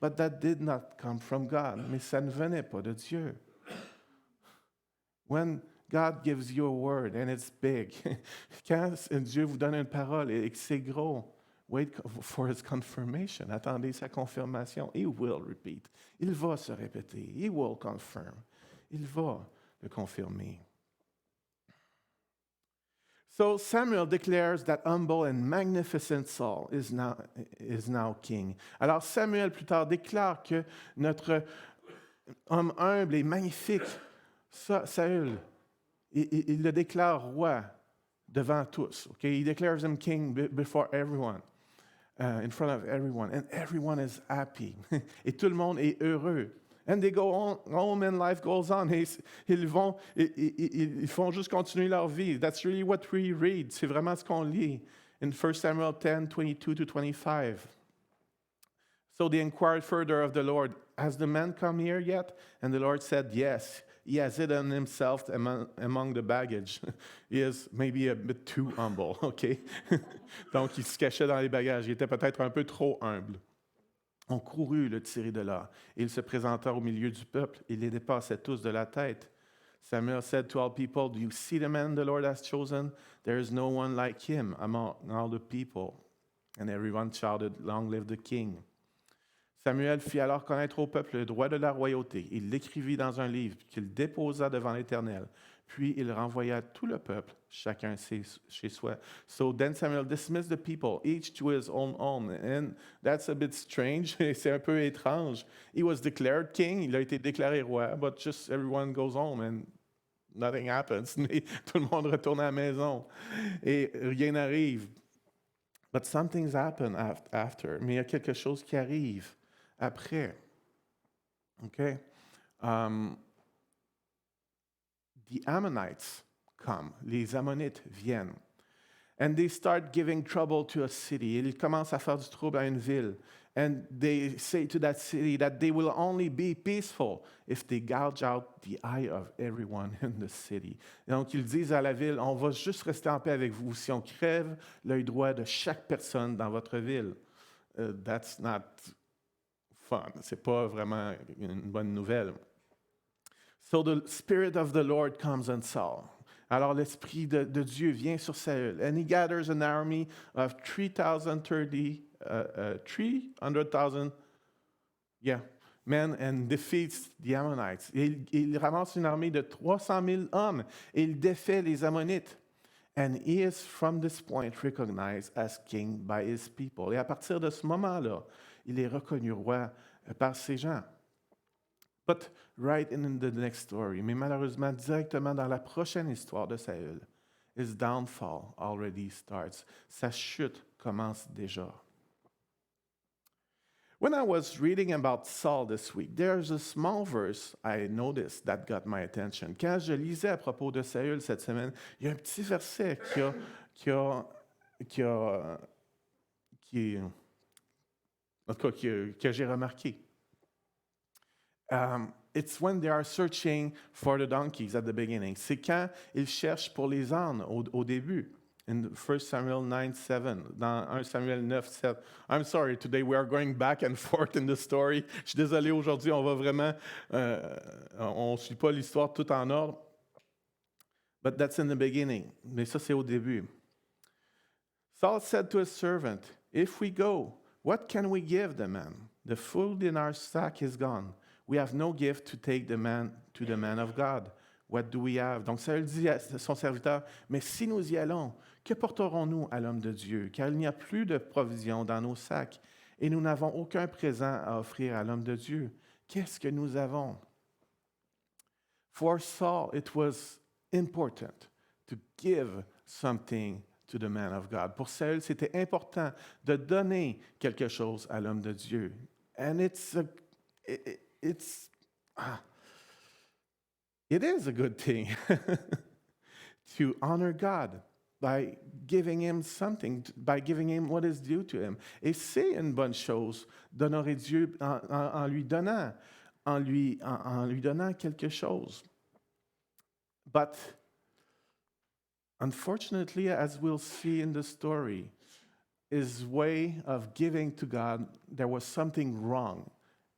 But that did not come from God. Mais ça ne venait pas de Dieu. When God gives you a word and it's big, quand Dieu vous donne une parole et que c'est gros, wait for his confirmation. Attendez sa confirmation. He will repeat. Il va se répéter. He will confirm. Il va le confirmer. So Samuel declares that humble and magnificent Saul is now king. Alors Samuel plus tard déclare que notre homme humble et magnifique, Saül, il le déclare roi devant tous. Okay? He declares him king before everyone, in front of everyone, and everyone is happy. Et tout le monde est heureux. And they go on, home and life goes on. Et ils font juste continuer leur vie. That's really what we read. C'est vraiment ce qu'on lit in 1 Samuel 10, 22-25. So they inquired further of the Lord, "Has the man come here yet?" And the Lord said, "Yes, he has hidden himself among the baggage." He is maybe a bit too humble, okay? Donc, il se cachait dans les bagages. Il était peut-être un peu trop humble. On courut le tirer de là. Il se présenta au milieu du peuple. Il les dépassait tous de la tête. Samuel said to all people, "Do you see the man the Lord has chosen? There is no one like him among all the people." And everyone shouted, "Long live the king." Samuel fit alors connaître au peuple le droit de la royauté. Il l'écrivit dans un livre qu'il déposa devant l'Éternel. Puis il renvoya tout le peuple, chacun chez soi. So then Samuel dismissed the people, each to his own home. And that's a bit strange. C'est un peu étrange. He was declared king. Il a été déclaré roi, but just everyone goes home and nothing happens. Tout le monde retourne à la maison et rien n'arrive. But some things happen after. Mais il y a quelque chose qui arrive après. Okay? The Ammonites come. Les Ammonites viennent. And they start giving trouble to a city. Ils commencent à faire du trouble à une ville. And they say to that city that they will only be peaceful if they gouge out the eye of everyone in the city. Et donc, ils disent à la ville, on va juste rester en paix avec vous si on crève l'œil droit de chaque personne dans votre ville. That's not fun. C'est pas vraiment une bonne nouvelle. So the Spirit of the Lord comes on Saul. Alors l'Esprit de Dieu vient sur Saül. And he gathers an army of 300,000 men and defeats the Ammonites. Il ramasse une armée de 300 000 hommes et il défait les Ammonites. And he is from this point recognized as king by his people. Et à partir de ce moment-là, il est reconnu roi par ses gens. But right in the next story, mais malheureusement, directement dans la prochaine histoire de Saül, his downfall already starts. Sa chute commence déjà. When I was reading about Saul this week, there's a small verse I noticed that got my attention. Quand je lisais à propos de Saül cette semaine, il y a un petit verset que j'ai remarqué. It's when they are searching for the donkeys at the beginning. C'est quand ils cherchent pour les ânes au début. In 1 Samuel 9:7, dans 1 Samuel 9:7. I'm sorry, today we are going back and forth in the story. Je suis désolé, aujourd'hui, on va vraiment... on ne suit pas l'histoire tout en ordre. But that's in the beginning. Mais ça, c'est au début. Saul said to his servant, "If we go, what can we give the man? The food in our sack is gone. We have no gift to take to the man of God. What do we have?" Donc Saül dit à son serviteur, mais si nous y allons, que porterons-nous à l'homme de Dieu? Car il n'y a plus de provisions dans nos sacs et nous n'avons aucun présent à offrir à l'homme de Dieu. Qu'est-ce que nous avons? For Saul, it was important to give something to the man of God. Pour Saül, c'était important de donner quelque chose à l'homme de Dieu. And it is a good thing to honor God by giving him something, by giving him what is due to him. Et c'est une bonne chose d'honorer Dieu en lui donnant quelque chose. But unfortunately, as we'll see in the story, his way of giving to God, there was something wrong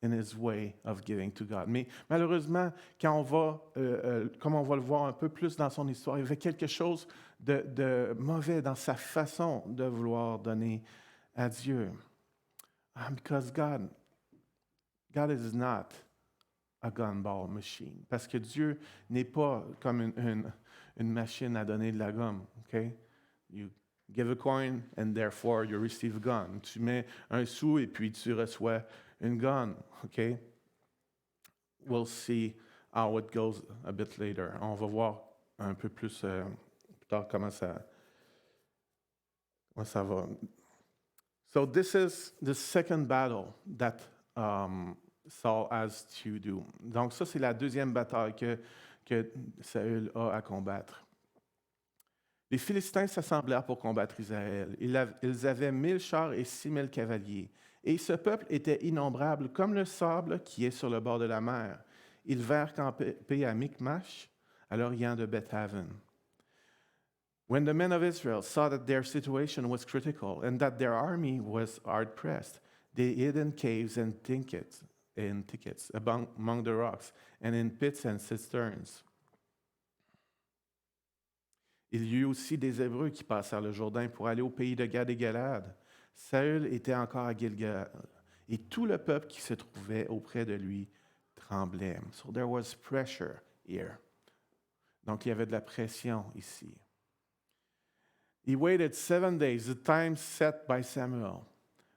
in his way of giving to God. Mais malheureusement, quand on va, comme on va le voir un peu plus dans son histoire, il y avait quelque chose de mauvais dans sa façon de vouloir donner à Dieu. Because God is not a gumball machine. Parce que Dieu n'est pas comme une machine à donner de la gomme. Okay? You give a coin and therefore you receive a gun. Tu mets un sou et puis tu reçois une gun. Okay? We'll see how it goes a bit later. On va voir un peu plus tard comment ça va. So this is the second battle that Saul has to do. Donc ça, c'est la deuxième bataille que Saül a à combattre. Les Philistins s'assemblèrent pour combattre Israël. Ils avaient 1000 chars et 6000 cavaliers. Et ce peuple était innombrable comme le sable qui est sur le bord de la mer. Ils vinrent camper à Michmash, à l'orient de Bethaven. When the men of Israel saw that their situation was critical and that their army was hard-pressed, they hid in caves and thickets among the rocks and in pits and cisterns. Il y eut aussi des Hébreux qui passèrent le Jourdain pour aller au pays de Gad et Galad. Saül était encore à Gilgal, et tout le peuple qui se trouvait auprès de lui tremblait. So there was pressure here. Donc, il y avait de la pression ici. He waited 7 days, the time set by Samuel.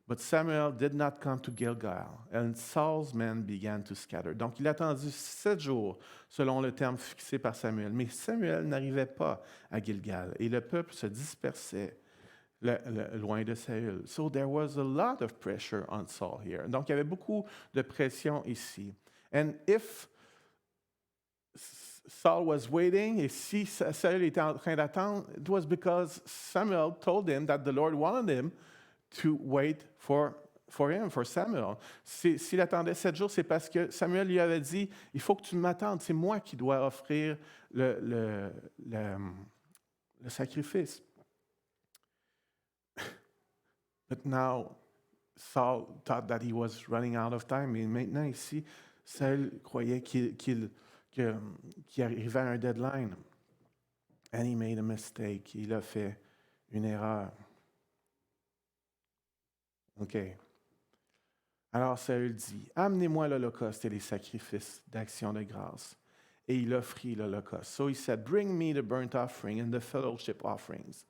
But Samuel did not come to Gilgal, and Saul's men began to scatter. Donc, il a attendu 7 jours, selon le terme fixé par Samuel. Mais Samuel n'arrivait pas à Gilgal, et le peuple se dispersait loin de Saül. So there was a lot of pressure on Saul here. Donc, il y avait beaucoup de pression ici. And if Saul was waiting, et si Saül était en train d'attendre, it was because Samuel told him that the Lord wanted him to wait for Samuel. S'il attendait 7 jours, c'est parce que Samuel lui avait dit, il faut que tu m'attendes, c'est moi qui dois offrir le sacrifice. But now, Saul thought that he was running out of time. Et maintenant, ici, Saül croyait qu'il arrivait à un deadline. And he made a mistake. Il a fait une erreur. OK. Alors Saül dit, « Amenez-moi l'holocauste et les sacrifices d'action de grâce. » Et il offrit l'holocauste. So he said, « Bring me the burnt offering and the fellowship offerings. »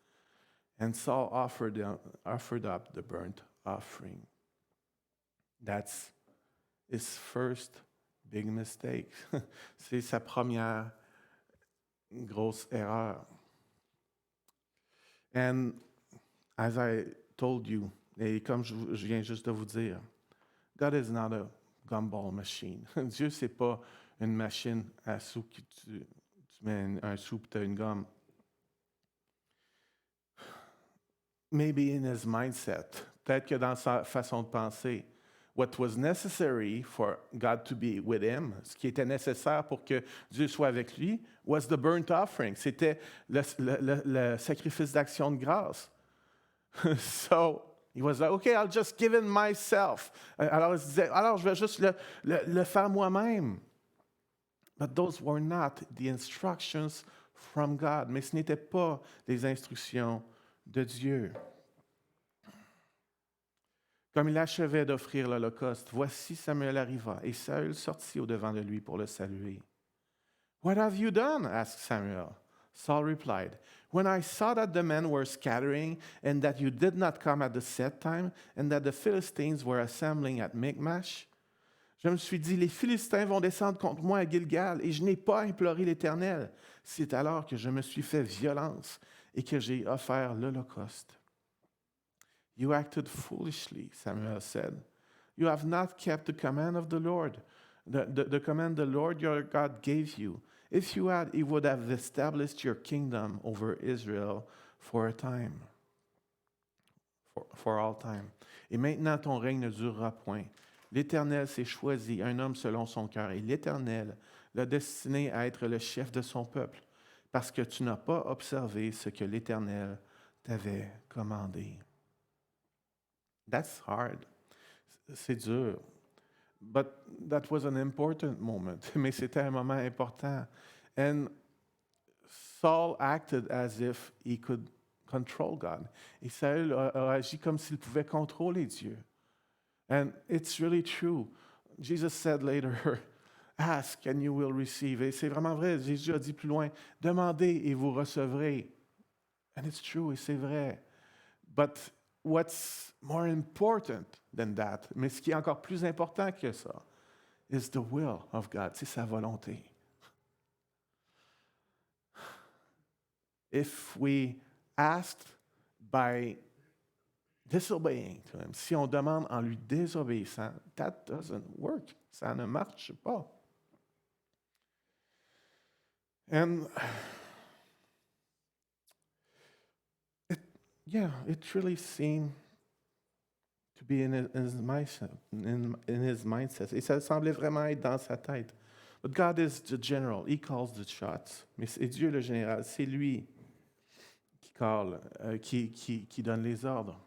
And Saul offered up the burnt offering. That's his first big mistake. C'est sa première grosse erreur. And as I told you, et comme je viens juste de vous dire, God is not a gumball machine. Dieu, c'est pas une machine à sous que tu mets un sou et tu as une gomme. Maybe in his mindset, peut-être que dans sa façon de penser, what was necessary for God to be with him, ce qui était nécessaire pour que Dieu soit avec lui, was the burnt offering. C'était le sacrifice d'action de grâce. So, he was like, okay, I'll just give it myself. Alors, il se disait, alors je vais juste le faire moi-même. But those were not the instructions from God. Mais ce n'étaient pas les instructions de Dieu. Comme il achevait d'offrir l'holocauste, voici Samuel arriva, et Saül sortit au-devant de lui pour le saluer. What have you done? Asked Samuel. Saul replied, When I saw that the men were scattering, and that you did not come at the set time, and that the Philistines were assembling at Michmash, je me suis dit, les Philistins vont descendre contre moi à Gilgal, et je n'ai pas imploré l'Éternel. C'est alors que je me suis fait violence et que j'ai offert l'holocauste. You acted foolishly, Samuel said. You have not kept the command of the Lord, the command the Lord your God gave you. If you had, he would have established your kingdom over Israel for a time, for all time. Et maintenant ton règne ne durera point. L'Éternel s'est choisi un homme selon son cœur, et l'Éternel l'a destiné à être le chef de son peuple, parce que tu n'as pas observé ce que l'Éternel t'avait commandé. That's hard. C'est dur. But that was an important moment. Mais c'était un moment important. And Saul acted as if he could control God. Et Saül a agi comme s'il pouvait contrôler Dieu. And it's really true. Jesus said later, ask and you will receive. Et c'est vraiment vrai. Jésus a dit plus loin, demandez et vous recevrez. And it's true, et c'est vrai. But what's more important than that, mais ce qui est encore plus important que ça, is the will of God, c'est sa volonté. If we asked by disobeying to him, si on demande en lui désobéissant, that doesn't work. Ça ne marche pas. And it really seemed to be in his mindset. Et ça semblait vraiment être dans sa tête. But God is the general. He calls the shots. Mais c'est Dieu le général. C'est lui qui donne les ordres.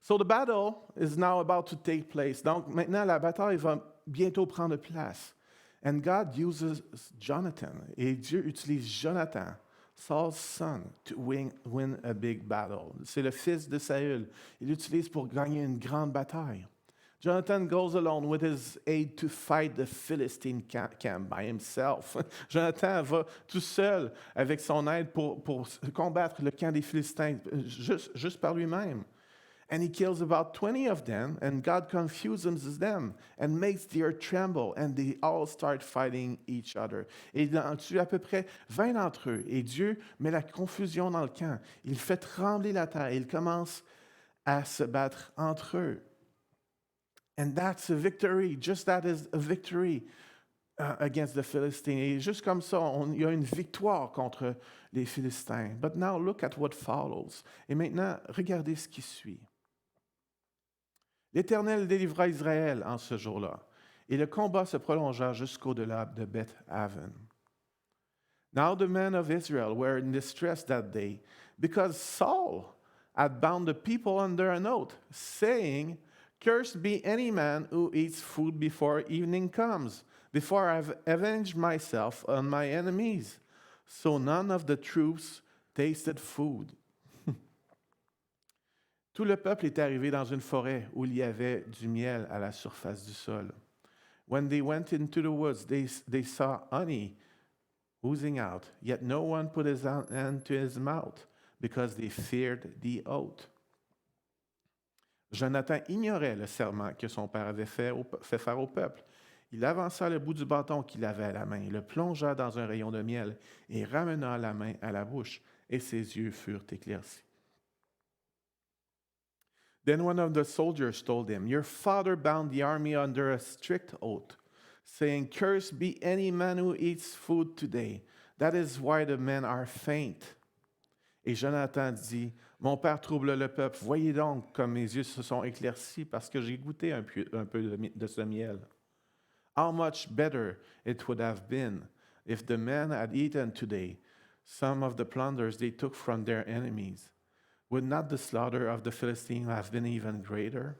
So the battle is now about to take place. Donc maintenant, la bataille va bientôt prendre place. And God uses Jonathan. Et Dieu utilise Jonathan, Saul's son, to win a big battle. C'est le fils de Saül. Il l'utilise pour gagner une grande bataille. Jonathan goes alone with his aide to fight the Philistine camp by himself. Jonathan va tout seul avec son aide pour combattre le camp des Philistins juste par lui-même. And he kills about 20 of them, and God confuses them and makes the earth tremble, and they all start fighting each other. Et il en tue à peu près 20 d'entre eux, et Dieu met la confusion dans le camp. Il fait trembler la terre, et ils commencent à se battre entre eux. And that's a victory, just that is a victory against the Philistines. Et juste comme ça, il y a une victoire contre les Philistins. But now look at what follows. Et maintenant, regardez ce qui suit. L'Éternel délivra Israël en ce jour-là, et le combat se prolongea jusqu'au-delà de Beth-Aven. Now the men of Israel were in distress that day, because Saul had bound the people under an oath, saying, "Cursed be any man who eats food before evening comes, before I've avenged myself on my enemies." So none of the troops tasted food. Tout le peuple était arrivé dans une forêt où il y avait du miel à la surface du sol. When they went into the woods, they saw honey oozing out, yet no one put his hand to his mouth, because they feared the oath. Jonathan ignorait le serment que son père avait fait faire au peuple. Il avança le bout du bâton qu'il avait à la main, le plongea dans un rayon de miel et ramena la main à la bouche, et ses yeux furent éclaircis. Then one of the soldiers told him, "Your father bound the army under a strict oath, saying, 'Cursed be any man who eats food today.' That is why the men are faint." Et Jonathan dit, "Mon père trouble le peuple. Voyez donc comme mes yeux se sont éclaircis parce que j'ai goûté un peu de ce miel. How much better it would have been if the men had eaten today some of the plunders they took from their enemies. Would not the slaughter of the Philistines have been even greater?"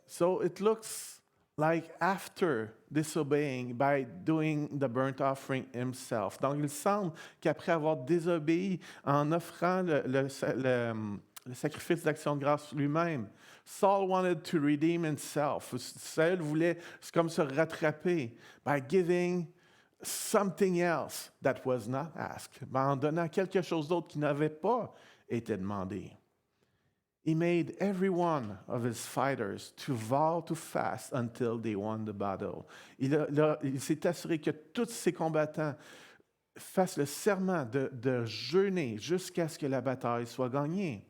So it looks like after disobeying by doing the burnt offering himself. Donc il semble qu'après avoir désobéi en offrant le sacrifice d'action de grâce lui-même, Saul wanted to redeem himself. Saül voulait comme se rattraper by giving something else that was not asked, en donnant quelque chose d'autre qui n'avait pas été demandé. He made every one of his fighters to vow to fast until they won the battle. Il s'est assuré que tous ses combattants fassent le serment de jeûner jusqu'à ce que la bataille soit gagnée.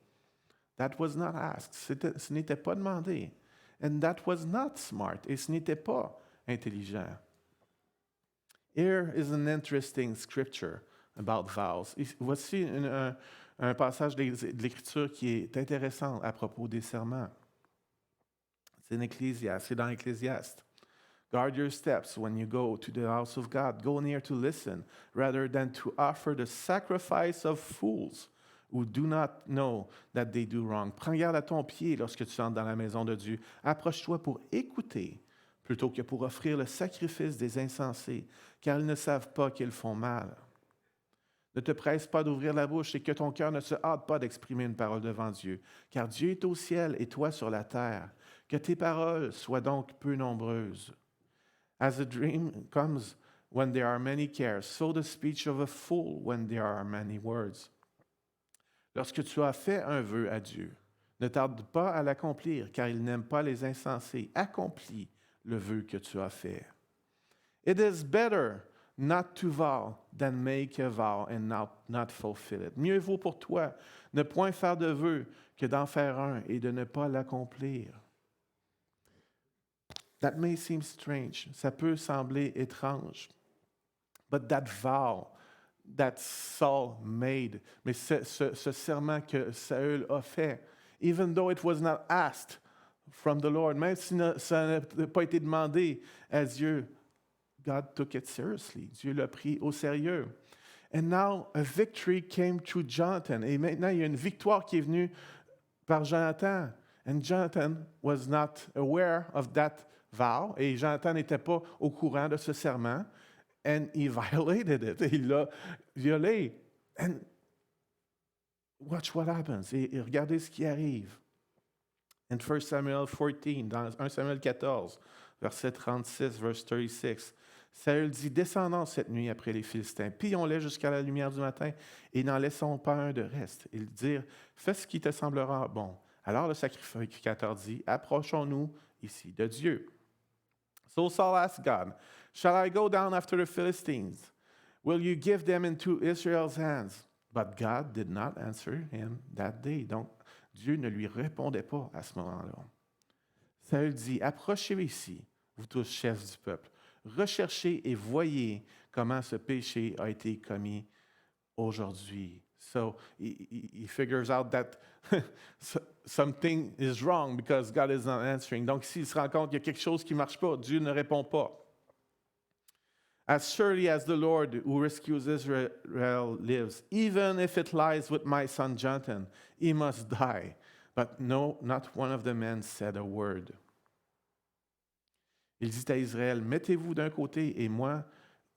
That was not asked. Ce n'était pas demandé. And that was not smart. Et ce n'était pas intelligent. Here is an interesting scripture about vows. Voici un passage de l'Écriture qui est intéressant à propos des serments. C'est dans Ecclésiaste. Guard your steps when you go to the house of God. Go near to listen, rather than to offer the sacrifice of fools who do not know that they do wrong. Prends garde à ton pied lorsque tu entres dans la maison de Dieu. Approche-toi pour écouter, plutôt que pour offrir le sacrifice des insensés, car ils ne savent pas qu'ils font mal. Ne te presse pas d'ouvrir la bouche et que ton cœur ne se hâte pas d'exprimer une parole devant Dieu, car Dieu est au ciel et toi sur la terre. Que tes paroles soient donc peu nombreuses. As a dream comes when there are many cares, so the speech of a fool when there are many words. Lorsque tu as fait un vœu à Dieu, ne tarde pas à l'accomplir, car il n'aime pas les insensés. Accomplis le vœu que tu as fait. It is better not to vow than make a vow and not fulfill it. Mieux vaut pour toi ne point faire de vœu que d'en faire un et de ne pas l'accomplir. That may seem strange. Ça peut sembler étrange. But that vow that Saul made, mais ce serment que Saül a fait, even though it was not asked from the Lord, même si ça n'a pas été demandé à Dieu, God took it seriously. Dieu l'a pris au sérieux. And now a victory came through Jonathan. Et maintenant, il y a une victoire qui est venue par Jonathan. And Jonathan was not aware of that vow. Et Jonathan n'était pas au courant de ce serment. And he violated it. Il l'a violé. And watch what happens. Et regardez ce qui arrive. In 1 Samuel 14, dans 1 Samuel 14, verset 36, verse 36, Saül dit, descendons cette nuit après les Philistins, pillons-les jusqu'à la lumière du matin et n'en laissons pas un de reste. Ils dirent, fais ce qui te semblera bon. Alors le sacrificateur dit, approchons-nous ici de Dieu. So Saul asked God, shall I go down after the Philistines? Will you give them into Israel's hands? But God did not answer him that day. Donc, Dieu ne lui répondait pas à ce moment-là. Saül dit, approchez ici, vous tous chefs du peuple. Recherchez et voyez comment ce péché a été commis aujourd'hui. So he figures out that something is wrong because God is not answering. Donc, s'il se rend compte qu'il y a quelque chose qui ne marche pas, Dieu ne répond pas. As surely as the Lord who rescues Israel lives, even if it lies with my son Jonathan, he must die. But no, not one of the men said a word. Il dit à Israël, mettez-vous d'un côté et moi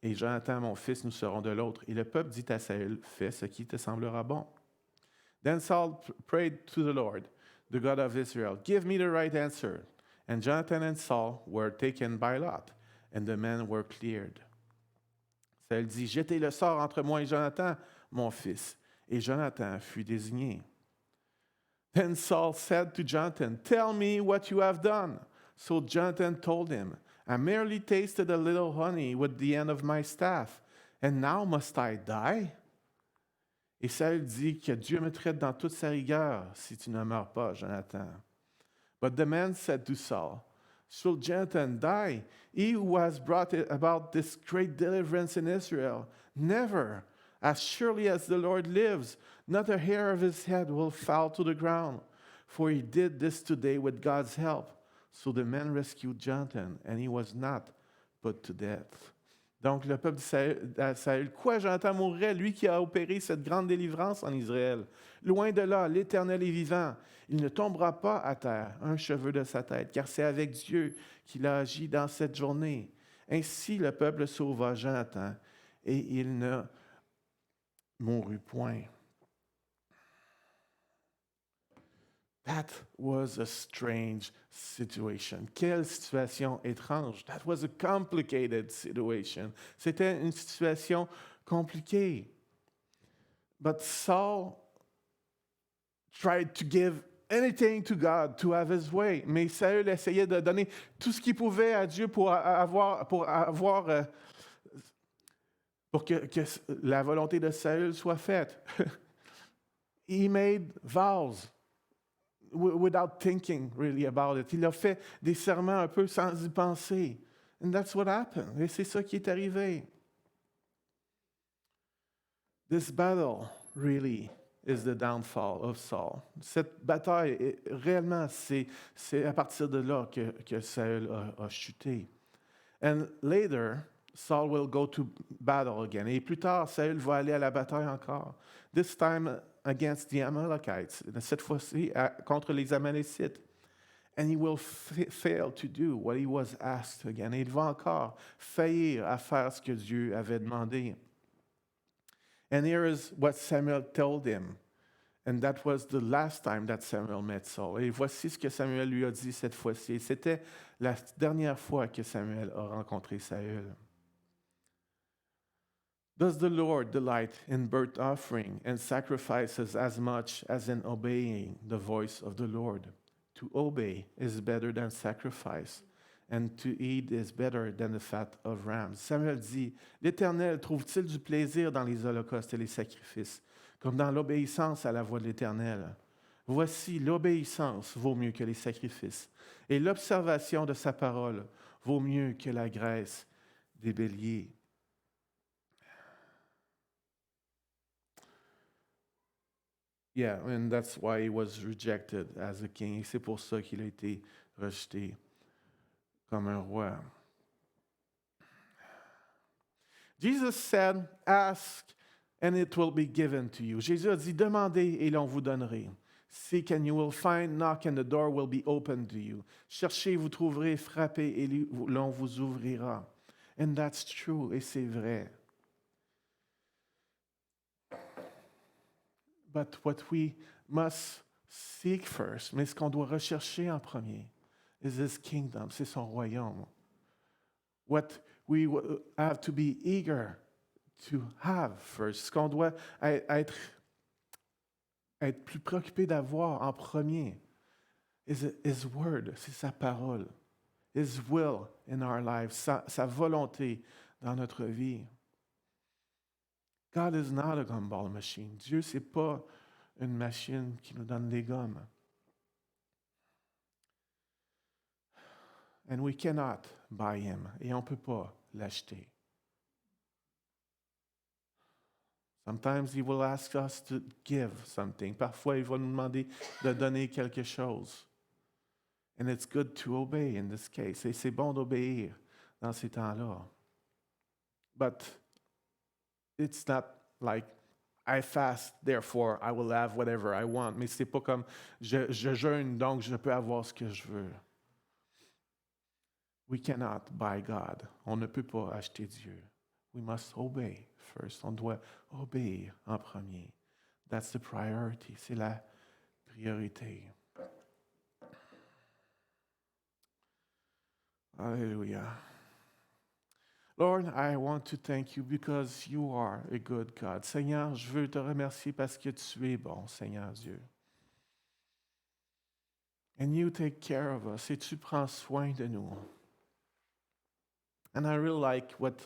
et Jonathan, mon fils, nous serons de l'autre. Et le peuple dit à Saül, fais ce qui te semblera bon. Then Saul prayed to the Lord, the God of Israel, give me the right answer. And Jonathan and Saul were taken by lot, and the men were cleared. Saül dit, jetez le sort entre moi et Jonathan, mon fils. Et Jonathan fut désigné. Then Saul said to Jonathan, tell me what you have done. So Jonathan told him, I merely tasted a little honey with the end of my staff, and now must I die? Et Saül dit que Dieu me traite dans toute sa rigueur si tu ne meurs pas, Jonathan. But the man said to Saul, should Jonathan die, he who has brought about this great deliverance in Israel? Never. As surely as the Lord lives, not a hair of his head will fall to the ground. For he did this today with God's help. So the men rescued Jonathan, and he was not put to death. Donc le peuple dit à Saül, quoi, Jonathan mourrait, lui qui a opéré cette grande délivrance en Israël? Loin de là, l'Éternel est vivant. Il ne tombera pas à terre un cheveu de sa tête, car c'est avec Dieu qu'il a agi dans cette journée. Ainsi le peuple sauva Jonathan, et il ne mourut point. That was a strange situation. Quelle situation étrange. That was a complicated situation. C'était une situation compliquée. But Saul tried to give anything to God to have his way. Mais Saül essayait de donner tout ce qu'il pouvait à Dieu pour que la volonté de Saül soit faite. He made vows without thinking really about it. Il a fait des serments un peu sans y penser. And that's what happened. Et c'est ça qui est arrivé. This battle really is the downfall of Saul. Cette bataille, réellement, c'est à partir de là que Saül a chuté. And later, Saul will go to battle again. Et plus tard, Saül va aller à la bataille encore. This time against the Amalekites. Cette fois-ci, contre les Amalécites. And he will fail to do what he was asked again. Et il va encore faillir à faire ce que Dieu avait demandé. And here is what Samuel told him. And that was the last time that Samuel met Saul. Et voici ce que Samuel lui a dit cette fois-ci. C'était la dernière fois que Samuel a rencontré Saül. Does the Lord delight in burnt offering and sacrifices as much as in obeying the voice of the Lord? To obey is better than sacrifice, and to eat is better than the fat of rams. Samuel dit, l'Éternel trouve-t-il du plaisir dans les holocaustes et les sacrifices, comme dans l'obéissance à la voix de l'Éternel? Voici, l'obéissance vaut mieux que les sacrifices, et l'observation de sa parole vaut mieux que la graisse des béliers. Yeah, and that's why he was rejected as a king. Et c'est pour ça qu'il a été rejeté comme un roi. Jesus said, ask and it will be given to you. Jésus a dit, demandez et l'on vous donnerait. Seek and you will find, knock and the door will be opened to you. Cherchez, vous trouverez, frappez et l'on vous ouvrira. And that's true, et c'est vrai. But what we must Seek first. Mais ce qu'on doit rechercher en premier is His kingdom, c'est son royaume. What we have to be eager to have first. Ce qu'on doit être plus préoccupé d'avoir en premier is His word, c'est sa parole. His will in our lives, sa volonté dans notre vie. God is not a gumball machine. Dieu, c'est pas une machine qui nous donne des gommes. And we cannot buy Him. Et on ne peut pas l'acheter. Sometimes He will ask us to give something. Parfois, il va nous demander de donner quelque chose. And it's good to obey in this case. Et c'est bon d'obéir dans ces temps-là. But it's not like I fast, therefore I will have whatever I want. Mais c'est pas comme je jeûne, donc je peux avoir ce que je veux. We cannot buy God. On ne peut pas acheter Dieu. We must obey first. On doit obéir en premier. That's the priority. C'est la priorité. Hallelujah. Lord, I want to thank you because you are a good God. Seigneur, je veux te remercier parce que tu es bon, Seigneur Dieu. And you take care of us. Et tu prends soin de nous. And I really like what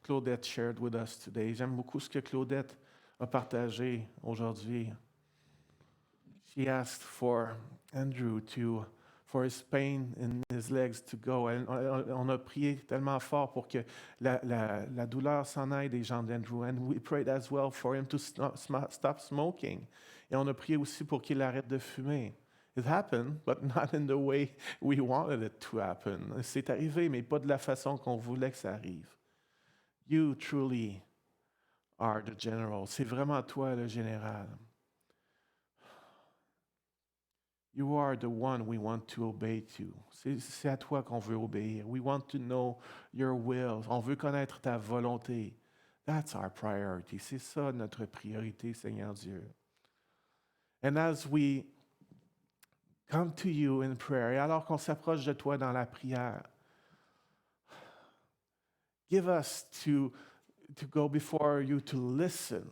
Claudette shared with us today. J'aime beaucoup ce que Claudette a partagé aujourd'hui. She asked for Andrew for his pain in his legs to go. On a prié tellement fort pour que la douleur s'en aille des jambes d'Andrew. And we prayed as well for him to stop smoking. Et on a prié aussi pour qu'il arrête de fumer. It happened, but not in the way we wanted it to happen. C'est arrivé, mais pas de la façon qu'on voulait que ça arrive. You truly are the general. C'est vraiment toi le général. You are the one we want to obey to. C'est à toi qu'on veut obéir. We want to know your will. On veut connaître ta volonté. That's our priority. C'est ça notre priorité, Seigneur Dieu. And as we come to you in prayer, et alors qu'on s'approche de toi dans la prière, give us to go before you to listen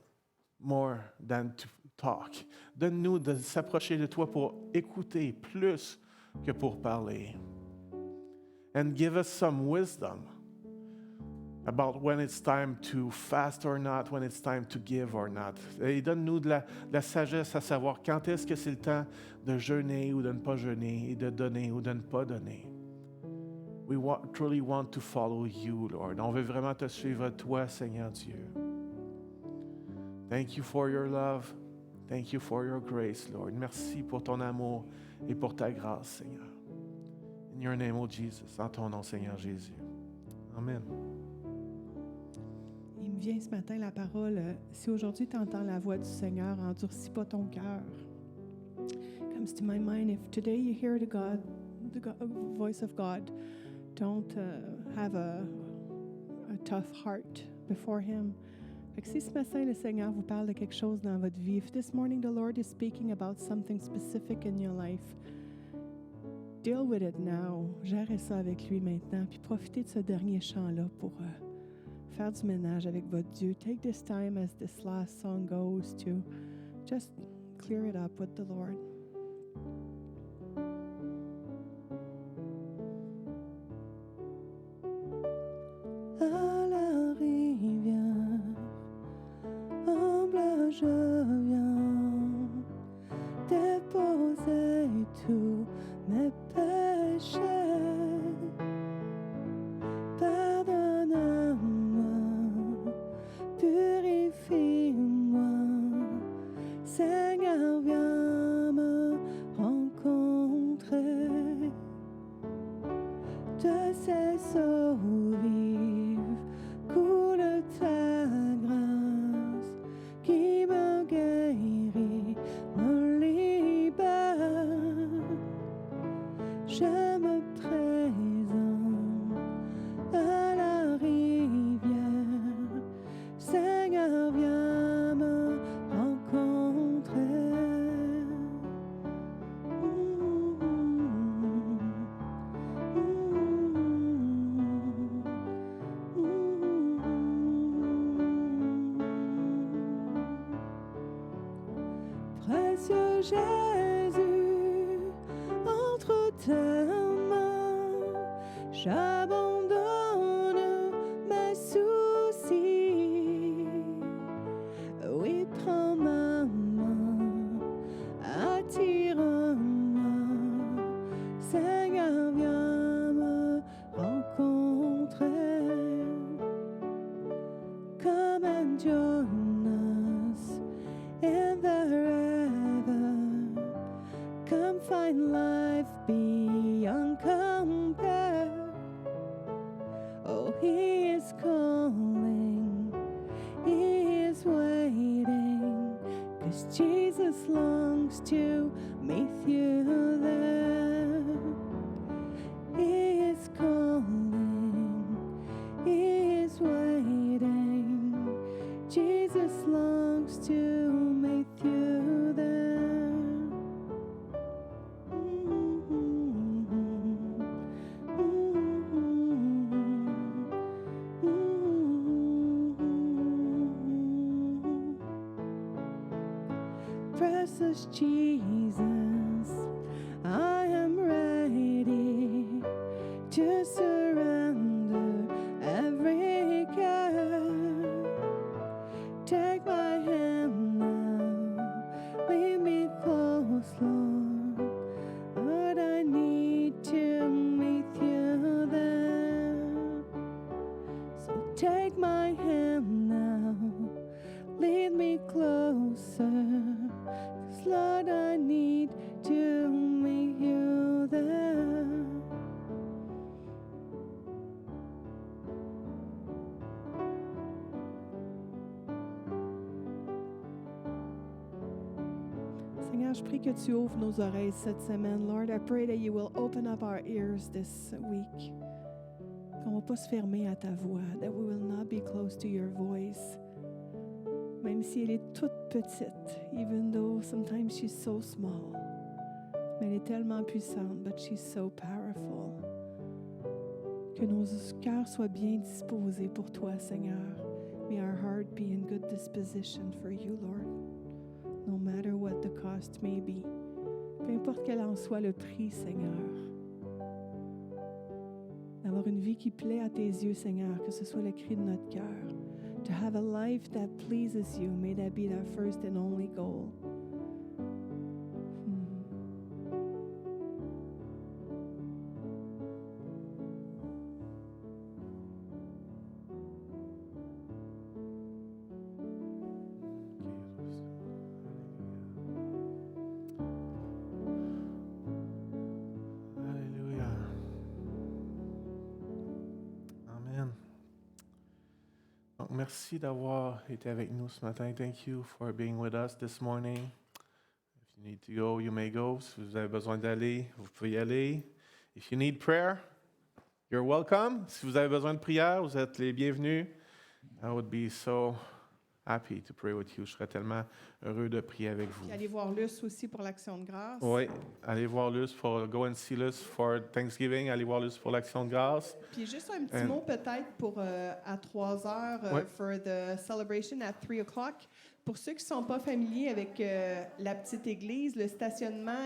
more than to talk. Donne-nous de s'approcher de toi pour écouter plus que pour parler. And give us some wisdom about when it's time to fast or not, when it's time to give or not. Et donne-nous de la sagesse à savoir quand est-ce que c'est le temps de jeûner ou de ne pas jeûner, et de donner ou de ne pas donner. We truly want to follow you, Lord. On veut vraiment te suivre, toi, Seigneur Dieu. Thank you for your love. Thank you for your grace, Lord. Merci pour ton amour et pour ta grâce, Seigneur. In your name, oh Jesus, en ton nom, Seigneur Jésus. Amen. Il me vient ce matin la parole, si aujourd'hui tu entends la voix du Seigneur, endurcis pas ton cœur. Comes to my mind, if today you hear the voice of God, don't have a tough heart before Him. Fait que si ce matin le Seigneur vous parle de quelque chose dans votre vie, if this morning the Lord is speaking about something specific in your life, deal with it now. Gérez ça avec lui maintenant, puis profitez de ce dernier chant-là pour faire du ménage avec votre Dieu. Take this time as this last song goes to just clear it up with the Lord. À la rivière, humble je viens déposer tous mes péchés. Pardonne-moi, purifie-moi, Seigneur, viens me rencontrer. De ces eaux vives coule ta grâce qui me guérit, me libère. Je me présente à la rivière. Seigneur, viens me rencontrer. Jésus, entre tes mains, j'abandonne mes soucis. Oui, prends ma main, attire-moi, Seigneur, viens me rencontrer. Come and join us in the river. Come find life beyond compare. Oh, He is calling, He is waiting, 'cause Jesus longs to meet you there. He is calling, He is waiting, Jesus longs to meet you there. Precious Jesus, I am ready to surrender every care. Take my hand now, lead me close, Lord. Lord, I need to meet you there. So take my hand now, lead me closer. 'Cause Lord, I need to meet you there. Seigneur, je prie que tu ouvres nos oreilles cette semaine. Lord, I pray that you will open up our ears this week. Qu'on ne va pas se fermer à ta voix. That we will not be close to your voice. Même si elle est toute petite, even though sometimes she's so small. Mais elle est tellement puissante, but she's so powerful. Que nos cœurs soient bien disposés pour toi, Seigneur. May our heart be in good disposition for you, Lord. No matter what the cost may be. Peu importe quel en soit le prix, Seigneur. D'avoir une vie qui plaît à tes yeux, Seigneur, que ce soit le cri de notre cœur. To have a life that pleases you, may that be our first and only goal. Donc, merci d'avoir été avec nous ce matin. Thank you for being with us this morning. If you need to go, you may go. Si vous avez besoin d'aller, vous pouvez y aller. If you need prayer, you're welcome. Si vous avez besoin de prière, vous êtes les bienvenus. I would be so happy to pray with you. Je serais tellement heureux de prier avec vous. Puis allez voir Luce aussi pour l'Action de grâce. Oui, allez voir Luce pour Go and see Luce for Thanksgiving. Allez voir Luce pour l'Action de grâce. Puis juste un petit mot peut-être pour à 3 heures for the celebration at 3 o'clock. Pour ceux qui ne sont pas familiers avec la petite église, le stationnement